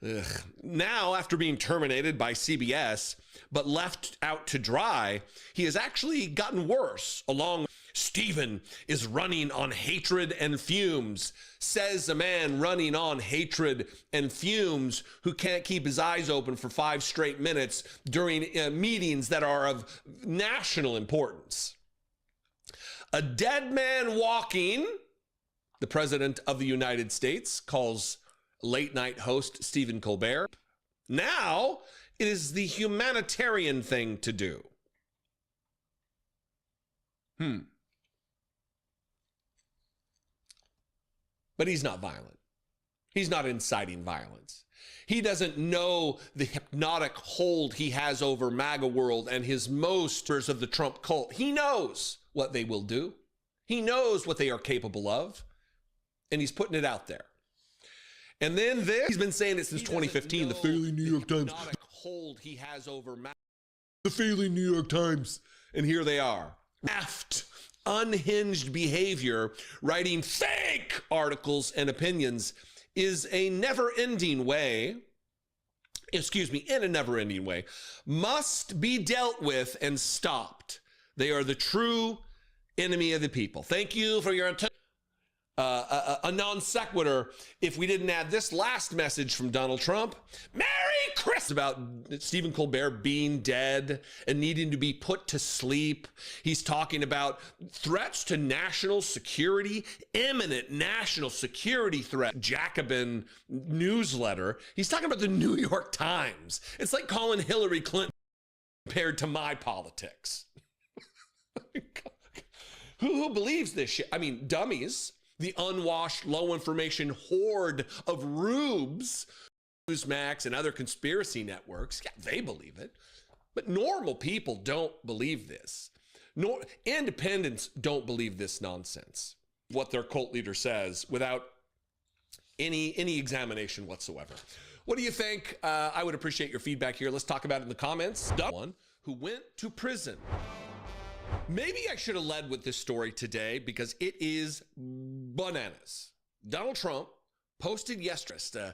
Ugh. Now, after being terminated by CBS, but left out to dry, he has actually gotten worse. Stephen is running on hatred and fumes, says a man running on hatred and fumes who can't keep his eyes open for 5 straight minutes during meetings that are of national importance. A dead man walking, the president of the United States calls late night host Stephen Colbert. Now it is the humanitarian thing to do. But he's not violent. He's not inciting violence. He doesn't know the hypnotic hold he has over MAGA world and his members of the Trump cult. He knows what they will do. He knows what they are capable of. And he's putting it out there. And then he's been saying it since 2015. The failing New York Times. Hold he has over MAGA. The failing New York Times. And here they are. Left. Unhinged behavior, writing fake articles and opinions is a never-ending way, in a never-ending way, must be dealt with and stopped. They are the true enemy of the people. Thank you for your attention. A non sequitur, if we didn't add this last message from Donald Trump, Merry Christmas, about Stephen Colbert being dead and needing to be put to sleep. He's talking about threats to national security, imminent national security threat, Jacobin newsletter. He's talking about the New York Times. It's like calling Hillary Clinton compared to my politics. Who believes this shit? I mean, dummies. The unwashed, low information horde of rubes, Newsmax and other conspiracy networks, yeah, they believe it. But normal people don't believe this. Independents don't believe this nonsense, what their cult leader says, without any examination whatsoever. What do you think? I would appreciate your feedback here. Let's talk about it in the comments. One who went to prison. Maybe I should have led with this story today because it is bananas. Donald Trump posted yesterday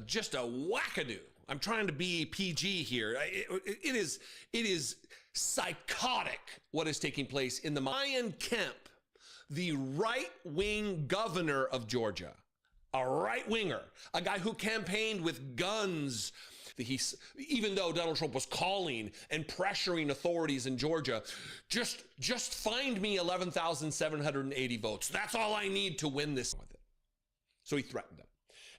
just a wackadoo. I'm trying to be PG here. It is psychotic what is taking place in the Brian Kemp, the right-wing governor of Georgia, a right-winger, a guy who campaigned with guns. Even though Donald Trump was calling and pressuring authorities in Georgia, just find me 11,780 votes. That's all I need to win this. So he threatened them.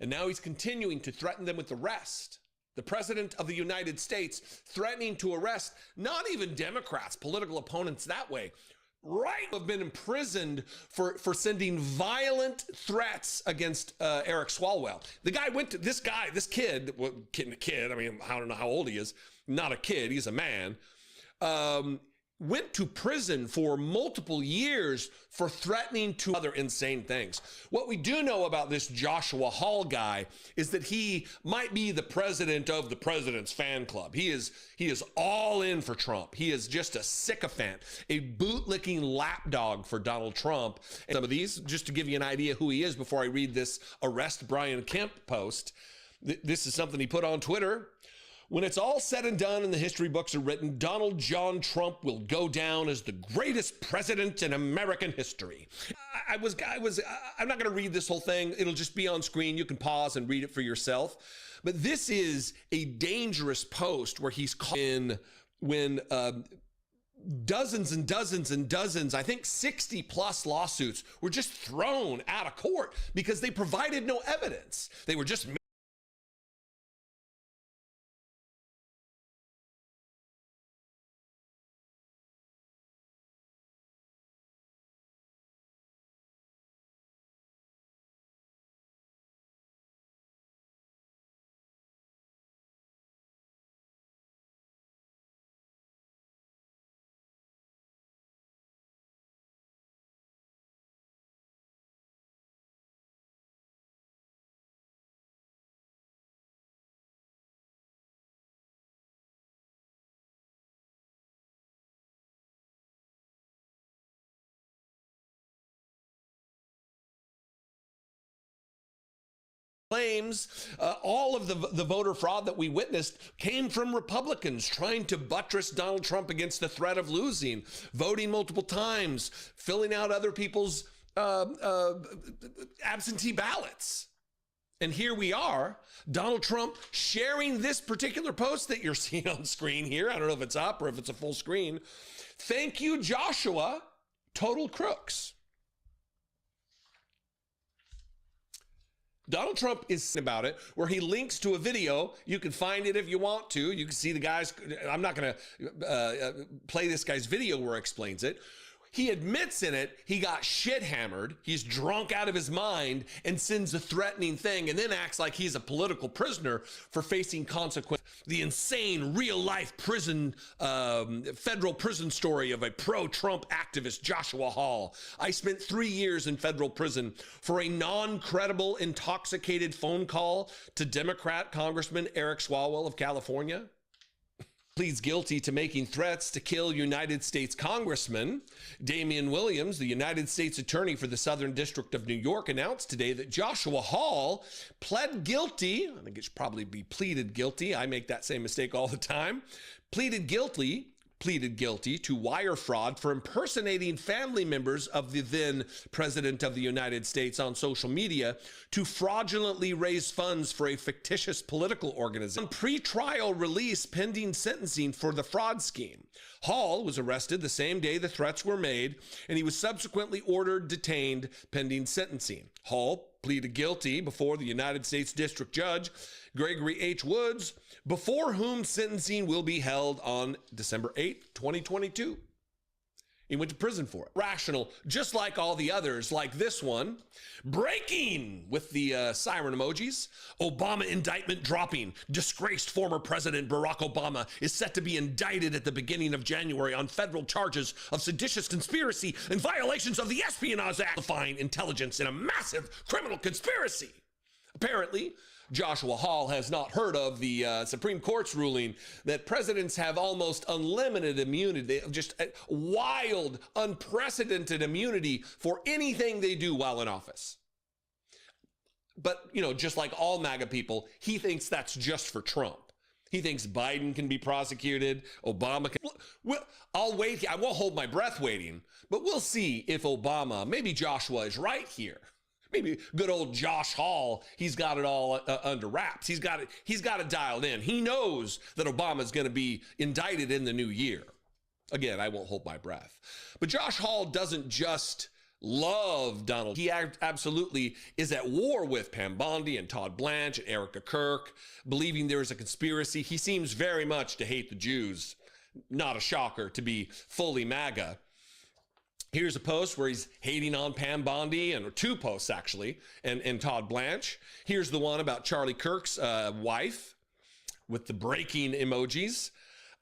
And now he's continuing to threaten them with arrest. The president of the United States threatening to arrest not even Democrats, political opponents that way, right, have been imprisoned for sending violent threats against Eric Swalwell. The guy went to this kid, I mean, I don't know how old he is, not a kid, he's a man, went to prison for multiple years for threatening to other insane things. What we do know about this Joshua Hall guy is that he might be the president of the president's fan club. He is all in for Trump. He is just a sycophant, a bootlicking lapdog for Donald Trump. And some of these, just to give you an idea who he is before I read this arrest Brian Kemp post, this is something he put on Twitter. When it's all said and done and the history books are written, Donald John Trump will go down as the greatest president in American history. I'm not going to read this whole thing. It'll just be on screen. You can pause and read it for yourself. But this is a dangerous post where he's caught in when dozens and dozens and dozens, I think 60 plus lawsuits were just thrown out of court because they provided no evidence. They were just claims all of the voter fraud that we witnessed came from Republicans trying to buttress Donald Trump against the threat of losing, voting multiple times, filling out other people's absentee ballots. And here we are, Donald Trump sharing this particular post that you're seeing on screen here. I don't know if it's up or if it's a full screen. Thank you, Joshua, total crooks. Donald Trump is about it, where he links to a video. You can find it if you want to. You can see the guys. I'm not going to play this guy's video where he explains it. He admits in it he got shit hammered. He's drunk out of his mind and sends a threatening thing and then acts like he's a political prisoner for facing consequence. The insane real life prison, federal prison story of a pro-Trump activist, Joshua Hall. I spent 3 years in federal prison for a non-credible, intoxicated phone call to Democrat Congressman Eric Swalwell of California. Pleads guilty to making threats to kill United States Congressman. Damian Williams, the United States Attorney for the Southern District of New York, announced today that Joshua Hall pled guilty. I think it should probably be pleaded guilty. I make that same mistake all the time. Pleaded guilty to wire fraud for impersonating family members of the then President of the United States on social media to fraudulently raise funds for a fictitious political organization. On pre-trial release pending sentencing for the fraud scheme. Hall was arrested the same day the threats were made, and he was subsequently ordered detained pending sentencing. Hall pleaded guilty before the United States District Judge Gregory H. Woods, before whom sentencing will be held on December 8, 2022. He went to prison for it. Rational, just like all the others, like this one. Breaking with the siren emojis. Obama indictment dropping. Disgraced former President Barack Obama is set to be indicted at the beginning of January on federal charges of seditious conspiracy and violations of the Espionage Act, amplifying intelligence in a massive criminal conspiracy. Apparently, Joshua Hall has not heard of the Supreme Court's ruling that presidents have almost unlimited immunity, just wild, unprecedented immunity for anything they do while in office. But, you know, just like all MAGA people, he thinks that's just for Trump. He thinks Biden can be prosecuted, Obama can. Well, I'll wait. I won't hold my breath waiting, but we'll see if Obama, maybe Joshua is right here. Maybe good old Josh Hall, he's got it all under wraps. He's got it dialed in. He knows that Obama's going to be indicted in the new year. Again, I won't hold my breath. But Josh Hall doesn't just love Donald. He absolutely is at war with Pam Bondi and Todd Blanche and Erica Kirk, believing there is a conspiracy. He seems very much to hate the Jews. Not a shocker to be fully MAGA. Here's a post where he's hating on Pam Bondi, and two posts actually, and Todd Blanche. Here's the one about Charlie Kirk's wife with the breaking emojis.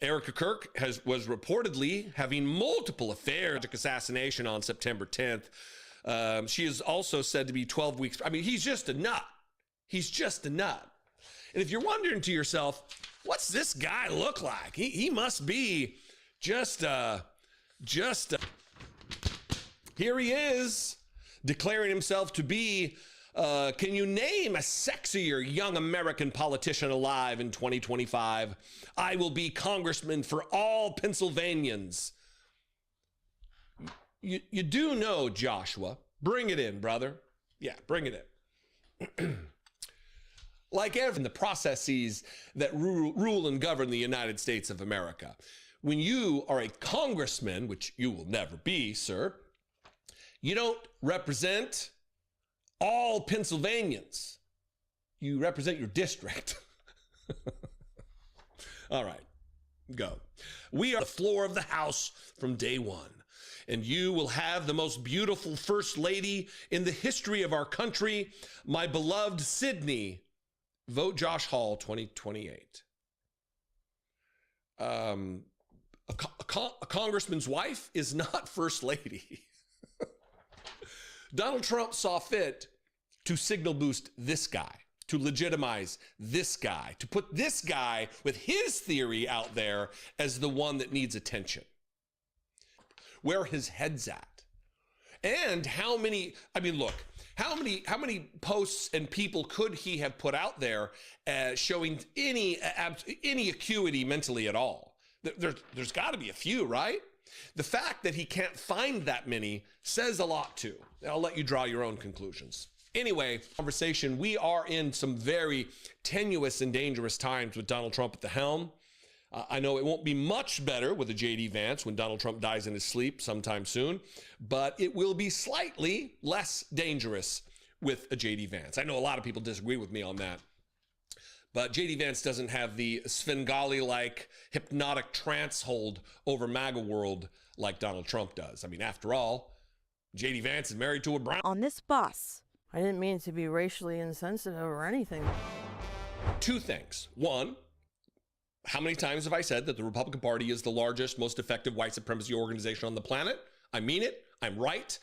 Erica Kirk was reportedly having multiple affairs. Assassination on September 10th. She is also said to be 12 weeks. I mean, he's just a nut. He's just a nut. And if you're wondering to yourself, what's this guy look like? He must be just here he is, declaring himself to be, can you name a sexier young American politician alive in 2025? I will be congressman for all Pennsylvanians. You do know, Joshua. Bring it in, brother. Yeah, bring it in. Like in the processes that rule and govern the United States of America. When you are a congressman, which you will never be, sir, you don't represent all Pennsylvanians. You represent your district. All right, go. We are the floor of the House from day one, and you will have the most beautiful first lady in the history of our country, my beloved Sydney. Vote Josh Hall 2028. A congressman's wife is not first lady. Donald Trump saw fit to signal boost this guy, to legitimize this guy, to put this guy with his theory out there as the one that needs attention. Where his head's at. And how many, I mean, look, how many posts and people could he have put out there showing any acuity mentally at all? There's got to be a few, right? The fact that he can't find that many says a lot too. I'll let you draw your own conclusions. Anyway, conversation, we are in some very tenuous and dangerous times with Donald Trump at the helm. I know it won't be much better with a J.D. Vance when Donald Trump dies in his sleep sometime soon, but it will be slightly less dangerous with a J.D. Vance. I know a lot of people disagree with me on that, but J.D. Vance doesn't have the Svengali-like hypnotic trance hold over MAGA world like Donald Trump does. I mean, after all, J.D. Vance is married to a brown. On this bus, I didn't mean to be racially insensitive or anything. Two things. One, how many times have I said that the Republican Party is the largest, most effective white supremacy organization on the planet? I mean it. I'm right.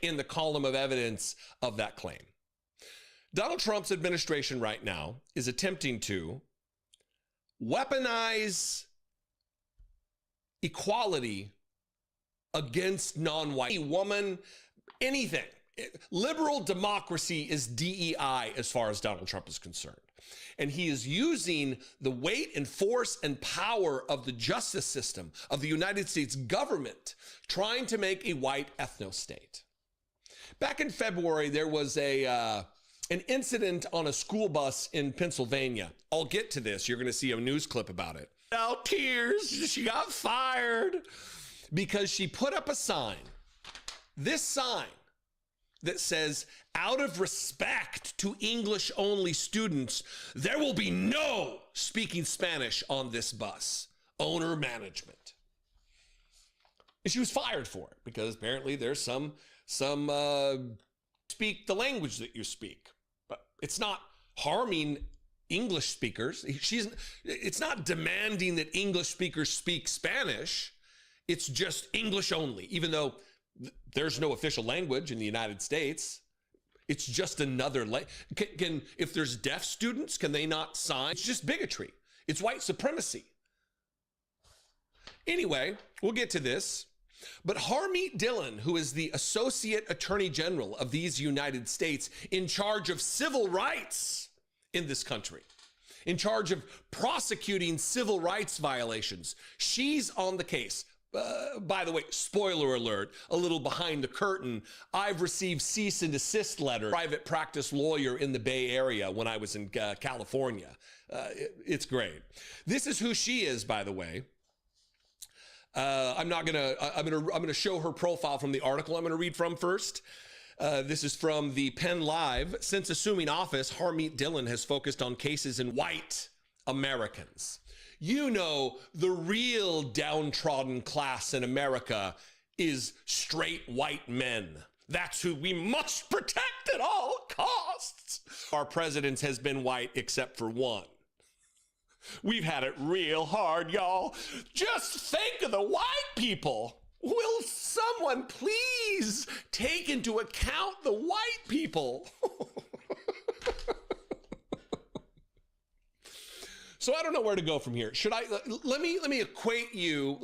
In the column of evidence of that claim. Donald Trump's administration right now is attempting to weaponize equality against non-white woman, anything. Liberal democracy is DEI as far as Donald Trump is concerned. And he is using the weight and force and power of the justice system of the United States government trying to make a white ethno-state. Back in February, there was an incident on a school bus in Pennsylvania. I'll get to this. You're going to see a news clip about it. Now, tears. She got fired because she put up a sign. This sign that says, out of respect to English-only students, there will be no speaking Spanish on this bus. Owner management. And she was fired for it because apparently there's some speak the language that you speak. But it's not harming English speakers. It's not demanding that English speakers speak Spanish. It's just English only, even though there's no official language in the United States. It's just another language. If there's deaf students, can they not sign? It's just bigotry. It's white supremacy. Anyway, we'll get to this. But Harmeet Dillon, who is the Associate Attorney General of these United States in charge of civil rights in this country, in charge of prosecuting civil rights violations, she's on the case. By the way, spoiler alert, a little behind the curtain, I've received cease and desist letter, private practice lawyer in the Bay Area when I was in California. It's great. This is who she is, by the way. I'm gonna show her profile from the article I'm gonna read from first. This is from the Penn Live. Since assuming office, Harmeet Dillon has focused on cases in white Americans. You know, the real downtrodden class in America is straight white men. That's who we must protect at all costs. Our president has been white except for one. We've had it real hard, y'all. Just think of the white people. Will someone please take into account the white people? So I don't know where to go from here. Should I, let me acquaint you,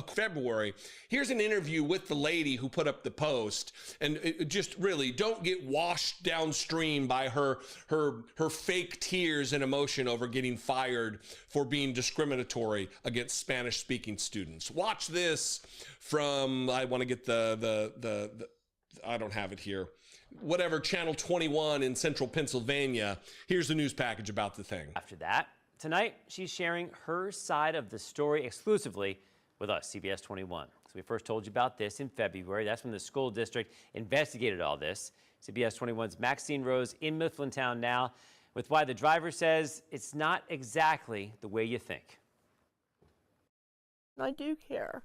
February. Here's an interview with the lady who put up the post, and just really don't get washed downstream by her fake tears and emotion over getting fired for being discriminatory against Spanish speaking students. Watch this from, I want to get the I don't have it here. Whatever, Channel 21 in central Pennsylvania. Here's the news package about the thing. After that, tonight, she's sharing her side of the story exclusively with us, CBS 21. So we first told you about this in February. That's when the school district investigated all this. CBS 21's Maxine Rose in Mifflintown now with why the driver says it's not exactly the way you think. I do care.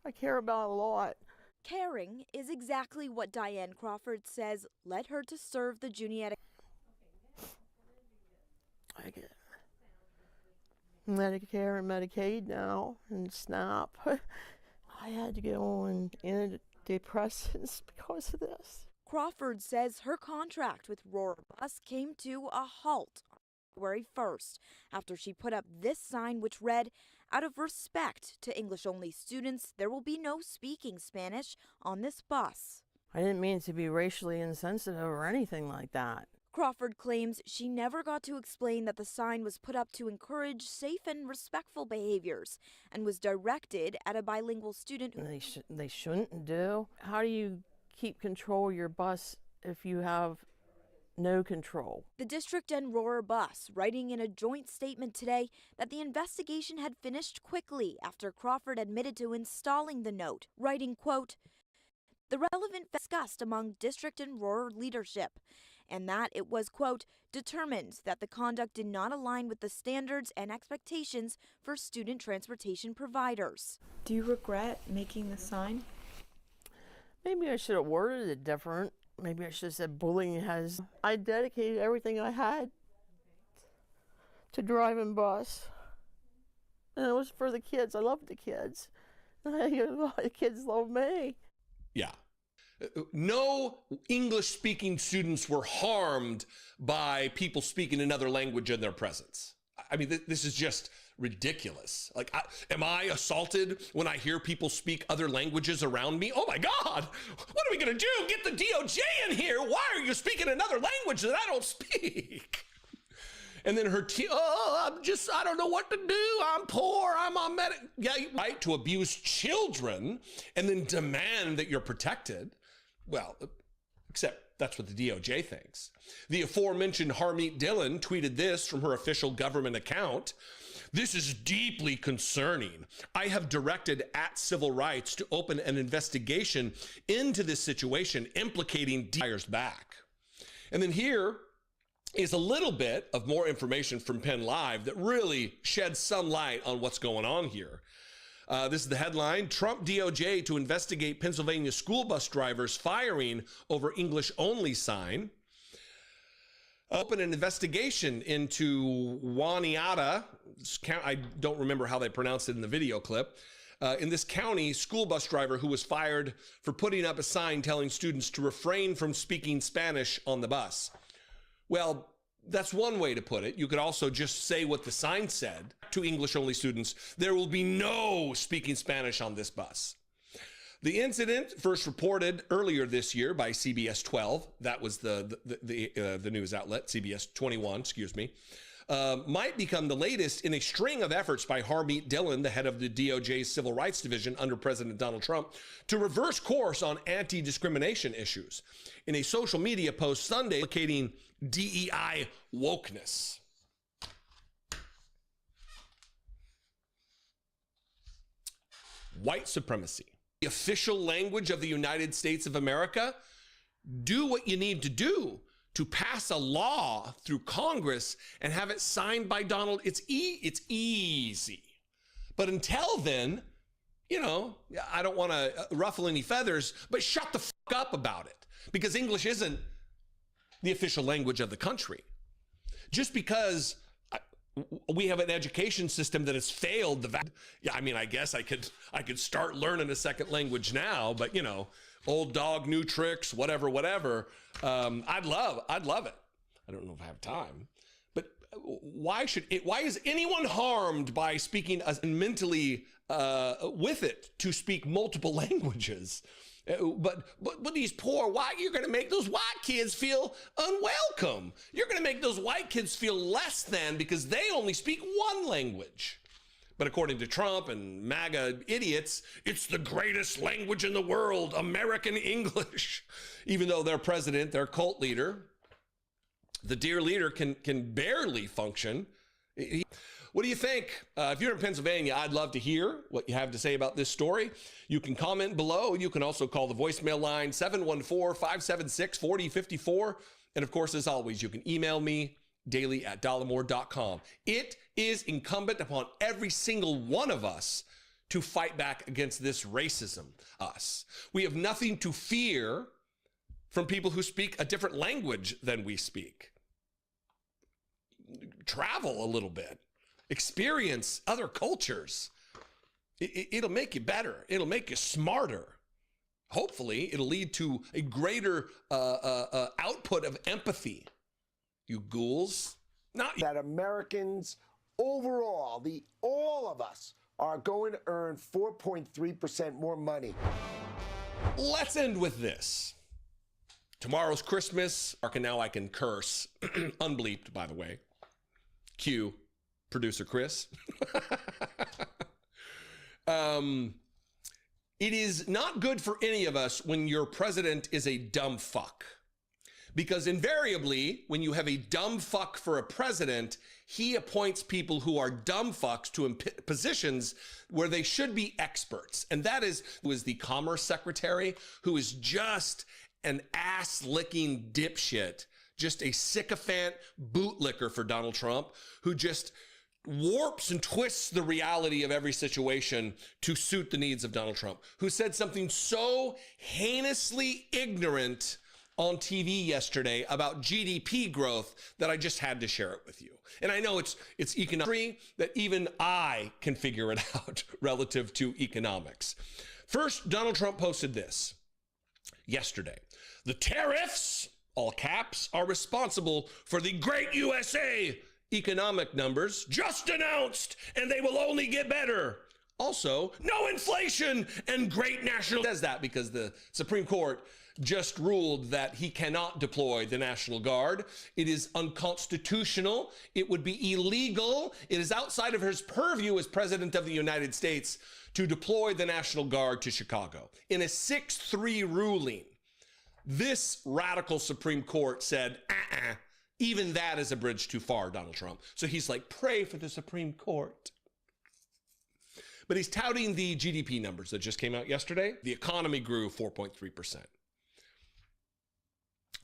I care about it a lot. Caring is exactly what Diane Crawford says led her to serve the Juniata. I get Medicare and Medicaid now and SNAP. I had to go on antidepressants because of this. Crawford says her contract with Roar Bus came to a halt on February 1st after she put up this sign which read, "Out of respect to English-only students, there will be no speaking Spanish on this bus." I didn't mean to be racially insensitive or anything like that. Crawford claims she never got to explain that the sign was put up to encourage safe and respectful behaviors and was directed at a bilingual student. They shouldn't do. How do you keep control of your bus if you have no control? The district and Roar Bus writing in a joint statement today that the investigation had finished quickly after Crawford admitted to installing the note, writing, quote, "The relevant discussed among district and Roar leadership, and that it was, quote, determined that the conduct did not align with the standards and expectations for student transportation providers." Do you regret making the sign? Maybe I should have worded it different. Maybe I should have said bullying has... I dedicated everything I had to driving bus. And it was for the kids. I love the kids. And the kids love me. Yeah. No English-speaking students were harmed by people speaking another language in their presence. I mean, this is just ridiculous. Like, am I assaulted when I hear people speak other languages around me? Oh my God, what are we gonna do? Get the DOJ in here. Why are you speaking another language that I don't speak? And then her, I don't know what to do. I'm poor, I'm on yeah, right, to abuse children and then demand that you're protected. Well, except that's what the DOJ thinks. The aforementioned Harmeet Dillon tweeted this from her official government account. "This is deeply concerning. I have directed at Civil Rights to open an investigation into this situation implicating Dyer's back." And then here is a little bit of more information from Penn Live that really sheds some light on what's going on here. This is the headline: Trump DOJ to investigate Pennsylvania school bus drivers firing over English-only sign. Open an investigation into Waniata. I don't remember how they pronounced it in the video clip. In this county, school bus driver who was fired for putting up a sign telling students to refrain from speaking Spanish on the bus. Well, that's one way to put it. You could also just say what the sign said to English-only students: there will be no speaking Spanish on this bus. The incident, first reported earlier this year by CBS 12, that was the news outlet, CBS 21, excuse me, might become the latest in a string of efforts by Harmeet Dillon, the head of the DOJ's Civil Rights Division under President Donald Trump, to reverse course on anti-discrimination issues. In a social media post Sunday implicating DEI wokeness. White supremacy. The official language of the United States of America. Do what you need to do to pass a law through Congress and have it signed by Donald. It's easy. But until then, you know, I don't want to ruffle any feathers, but shut the fuck up about it, because English isn't the official language of the country. Just because we have an education system that has failed I mean, I guess I could start learning a second language now, but you know, old dog, new tricks, whatever. I'd love it. I don't know if I have time, but why is anyone harmed by speaking mentally with it to speak multiple languages? But these poor white, you're going to make those white kids feel unwelcome. You're going to make those white kids feel less than because they only speak one language. But according to Trump and MAGA idiots, it's the greatest language in the world, American English. Even though their president, their cult leader, the dear leader can barely function. What do you think? If you're in Pennsylvania, I'd love to hear what you have to say about this story. You can comment below. You can also call the voicemail line 714-576-4054. And of course, as always, you can email me daily@dollemore.com. It is incumbent upon every single one of us to fight back against this racism. We have nothing to fear from people who speak a different language than we speak. Travel a little bit. Experience other cultures. It'll make you better. It'll make you smarter. Hopefully, it'll lead to a greater output of empathy. You ghouls. Not that Americans overall, all of us, are going to earn 4.3% more money. Let's end with this. Tomorrow's Christmas. And now I can curse. Unbleeped, by the way. Cue producer Chris. It is not good for any of us when your president is a dumb fuck. Because invariably, when you have a dumb fuck for a president, he appoints people who are dumb fucks to positions where they should be experts. And that was the Commerce Secretary, who is just an ass-licking dipshit, just a sycophant bootlicker for Donald Trump, who just warps and twists the reality of every situation to suit the needs of Donald Trump, who said something so heinously ignorant on TV yesterday about GDP growth that I just had to share it with you. And I know it's economic that even I can figure it out relative to economics. First, Donald Trump posted this yesterday. The tariffs, all caps, are responsible for the great USA economic numbers just announced, and they will only get better. Also, no inflation and great national. Says that because the Supreme Court just ruled that he cannot deploy the National Guard. It is unconstitutional. It would be illegal. It is outside of his purview as President of the United States to deploy the National Guard to Chicago. In a 6-3 ruling, this radical Supreme Court said, even that is a bridge too far, Donald Trump. So he's like, pray for the Supreme Court. But he's touting the GDP numbers that just came out yesterday. The economy grew 4.3%.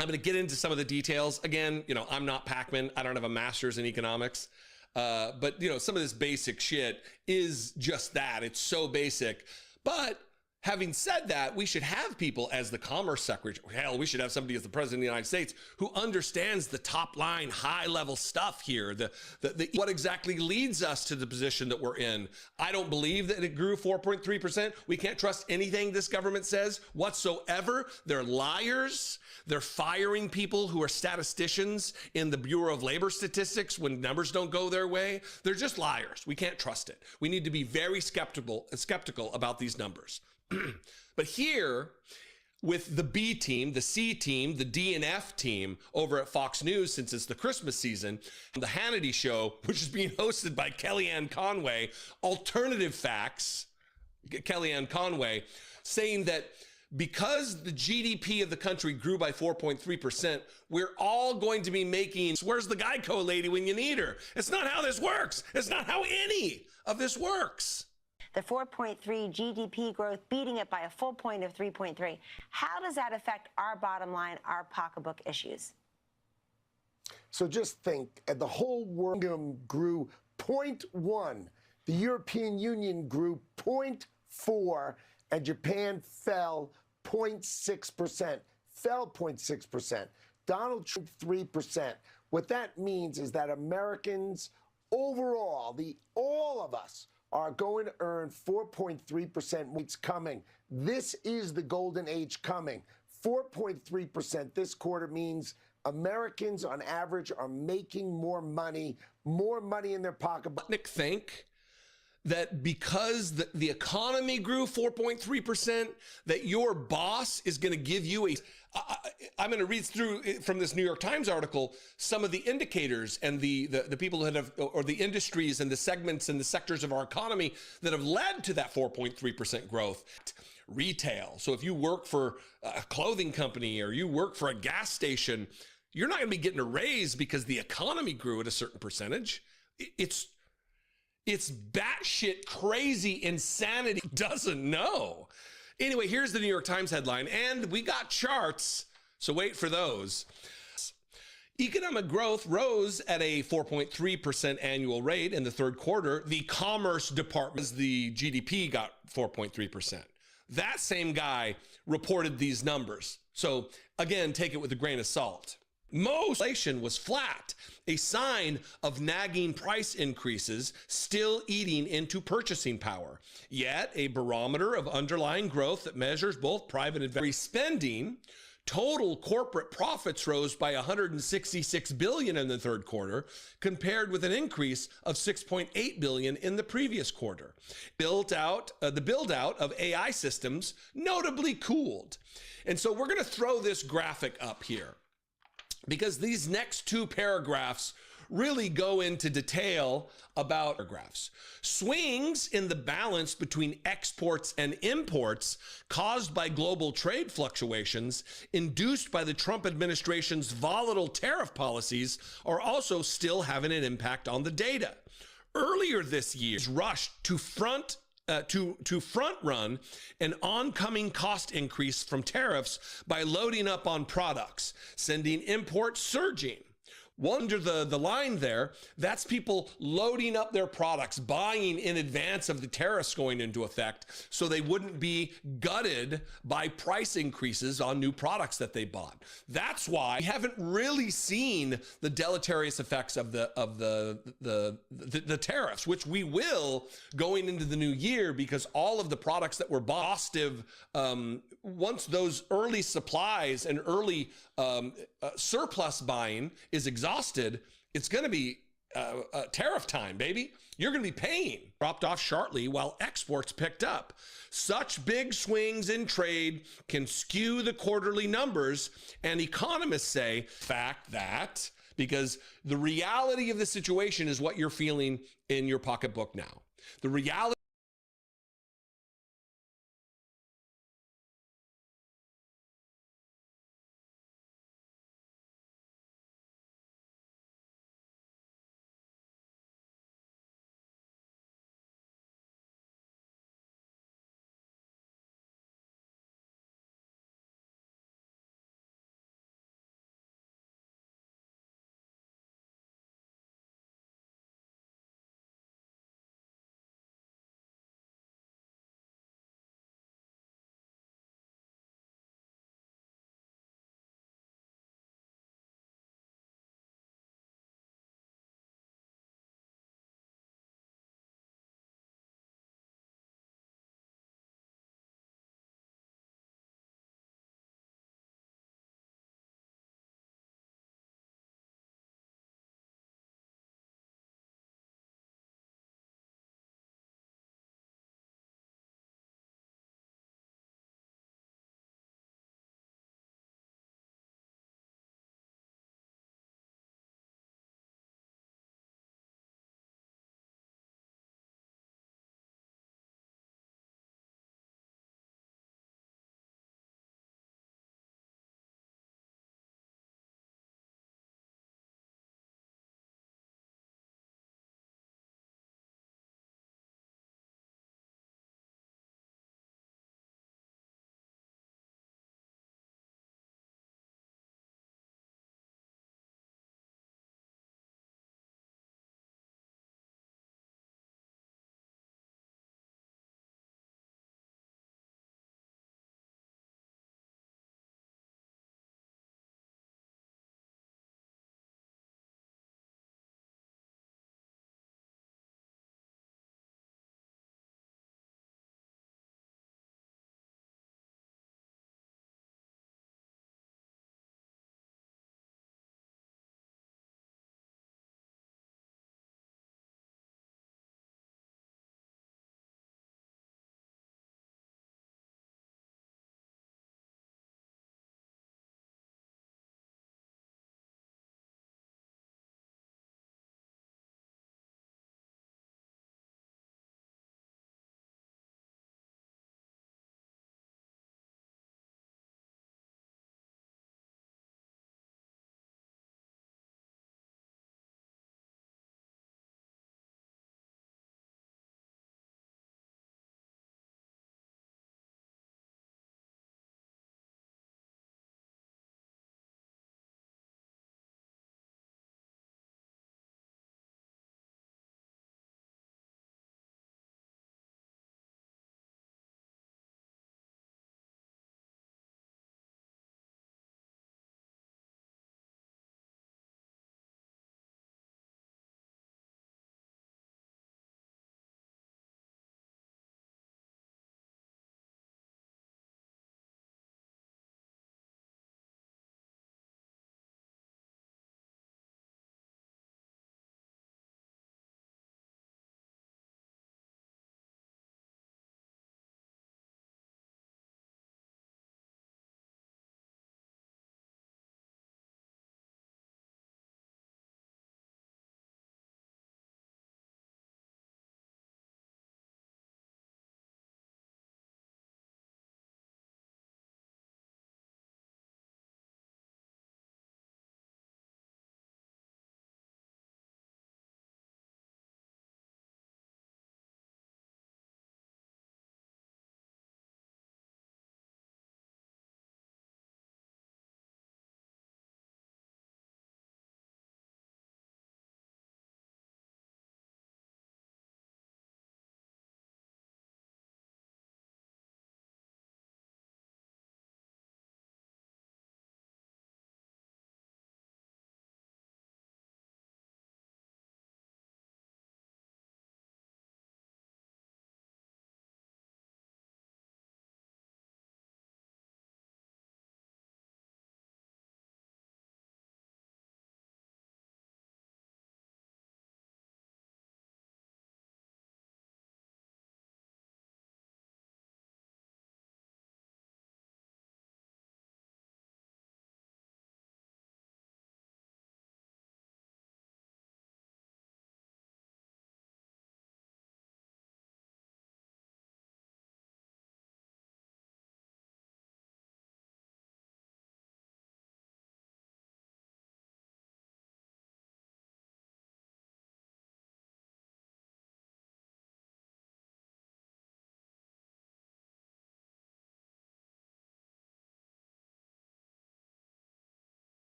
I'm going to get into some of the details. Again, you know, I'm not Pacman. I don't have a master's in economics. But you know, some of this basic shit is just that. It's so basic. But having said that, we should have people as the Commerce Secretary. Hell, we should have somebody as the President of the United States who understands the top line, high level stuff here. What exactly leads us to the position that we're in. I don't believe that it grew 4.3%. We can't trust anything this government says whatsoever. They're liars. They're firing people who are statisticians in the Bureau of Labor Statistics when numbers don't go their way. They're just liars. We can't trust it. We need to be very skeptical about these numbers. But here, with the B team, the C team, the D and F team over at Fox News, since it's the Christmas season, the Hannity Show, which is being hosted by Kellyanne Conway, Alternative Facts, Kellyanne Conway, saying that because the GDP of the country grew by 4.3%, we're all going to be making, where's the Geico lady when you need her? It's not how this works. It's not how any of this works. The 4.3 GDP growth, beating it by a full point of 3.3. How does that affect our bottom line, our pocketbook issues? So just think, the whole world grew 0.1. The European Union grew 0.4, and Japan fell 0.6%. Fell 0.6%. Donald Trump 3%. What that means is that Americans overall, all of us, are going to earn 4.3%. It's coming. This is the golden age coming. 4.3% this quarter means Americans on average are making more money in their pocket. Nick, think that because the economy grew 4.3%, that your boss is going to give you I'm going to read through from this New York Times article some of the indicators and the people that have, or the industries and the segments and the sectors of our economy that have led to that 4.3% growth. Retail. So if you work for a clothing company or you work for a gas station, you're not going to be getting a raise because the economy grew at a certain percentage. It's batshit crazy insanity. Doesn't know. Anyway, here's the New York Times headline, and we got charts, so wait for those. Economic growth rose at a 4.3% annual rate in the third quarter. The Commerce Department, the GDP got 4.3%. That same guy reported these numbers. So again, take it with a grain of salt. Most inflation was flat, a sign of nagging price increases still eating into purchasing power. Yet, a barometer of underlying growth that measures both private and spending. Total corporate profits rose by $166 billion in the third quarter, compared with an increase of $6.8 billion in the previous quarter. The build-out of AI systems notably cooled. And so we're going to throw this graphic up here, because these next two paragraphs really go into detail about paragraphs. Swings in the balance between exports and imports caused by global trade fluctuations induced by the Trump administration's volatile tariff policies are also still having an impact on the data. Earlier this year, rushed to front run an oncoming cost increase from tariffs by loading up on products, sending imports surging. Under the line there, that's people loading up their products, buying in advance of the tariffs going into effect so they wouldn't be gutted by price increases on new products that they bought. That's why we haven't really seen the deleterious effects of the tariffs, which we will going into the new year, because all of the products that were bought, once those early supplies and early surplus buying is exhausted, it's going to be tariff time, baby. You're going to be paying. Dropped off sharply while exports picked up. Such big swings in trade can skew the quarterly numbers, and economists say, that because the reality of the situation is what you're feeling in your pocketbook now. The reality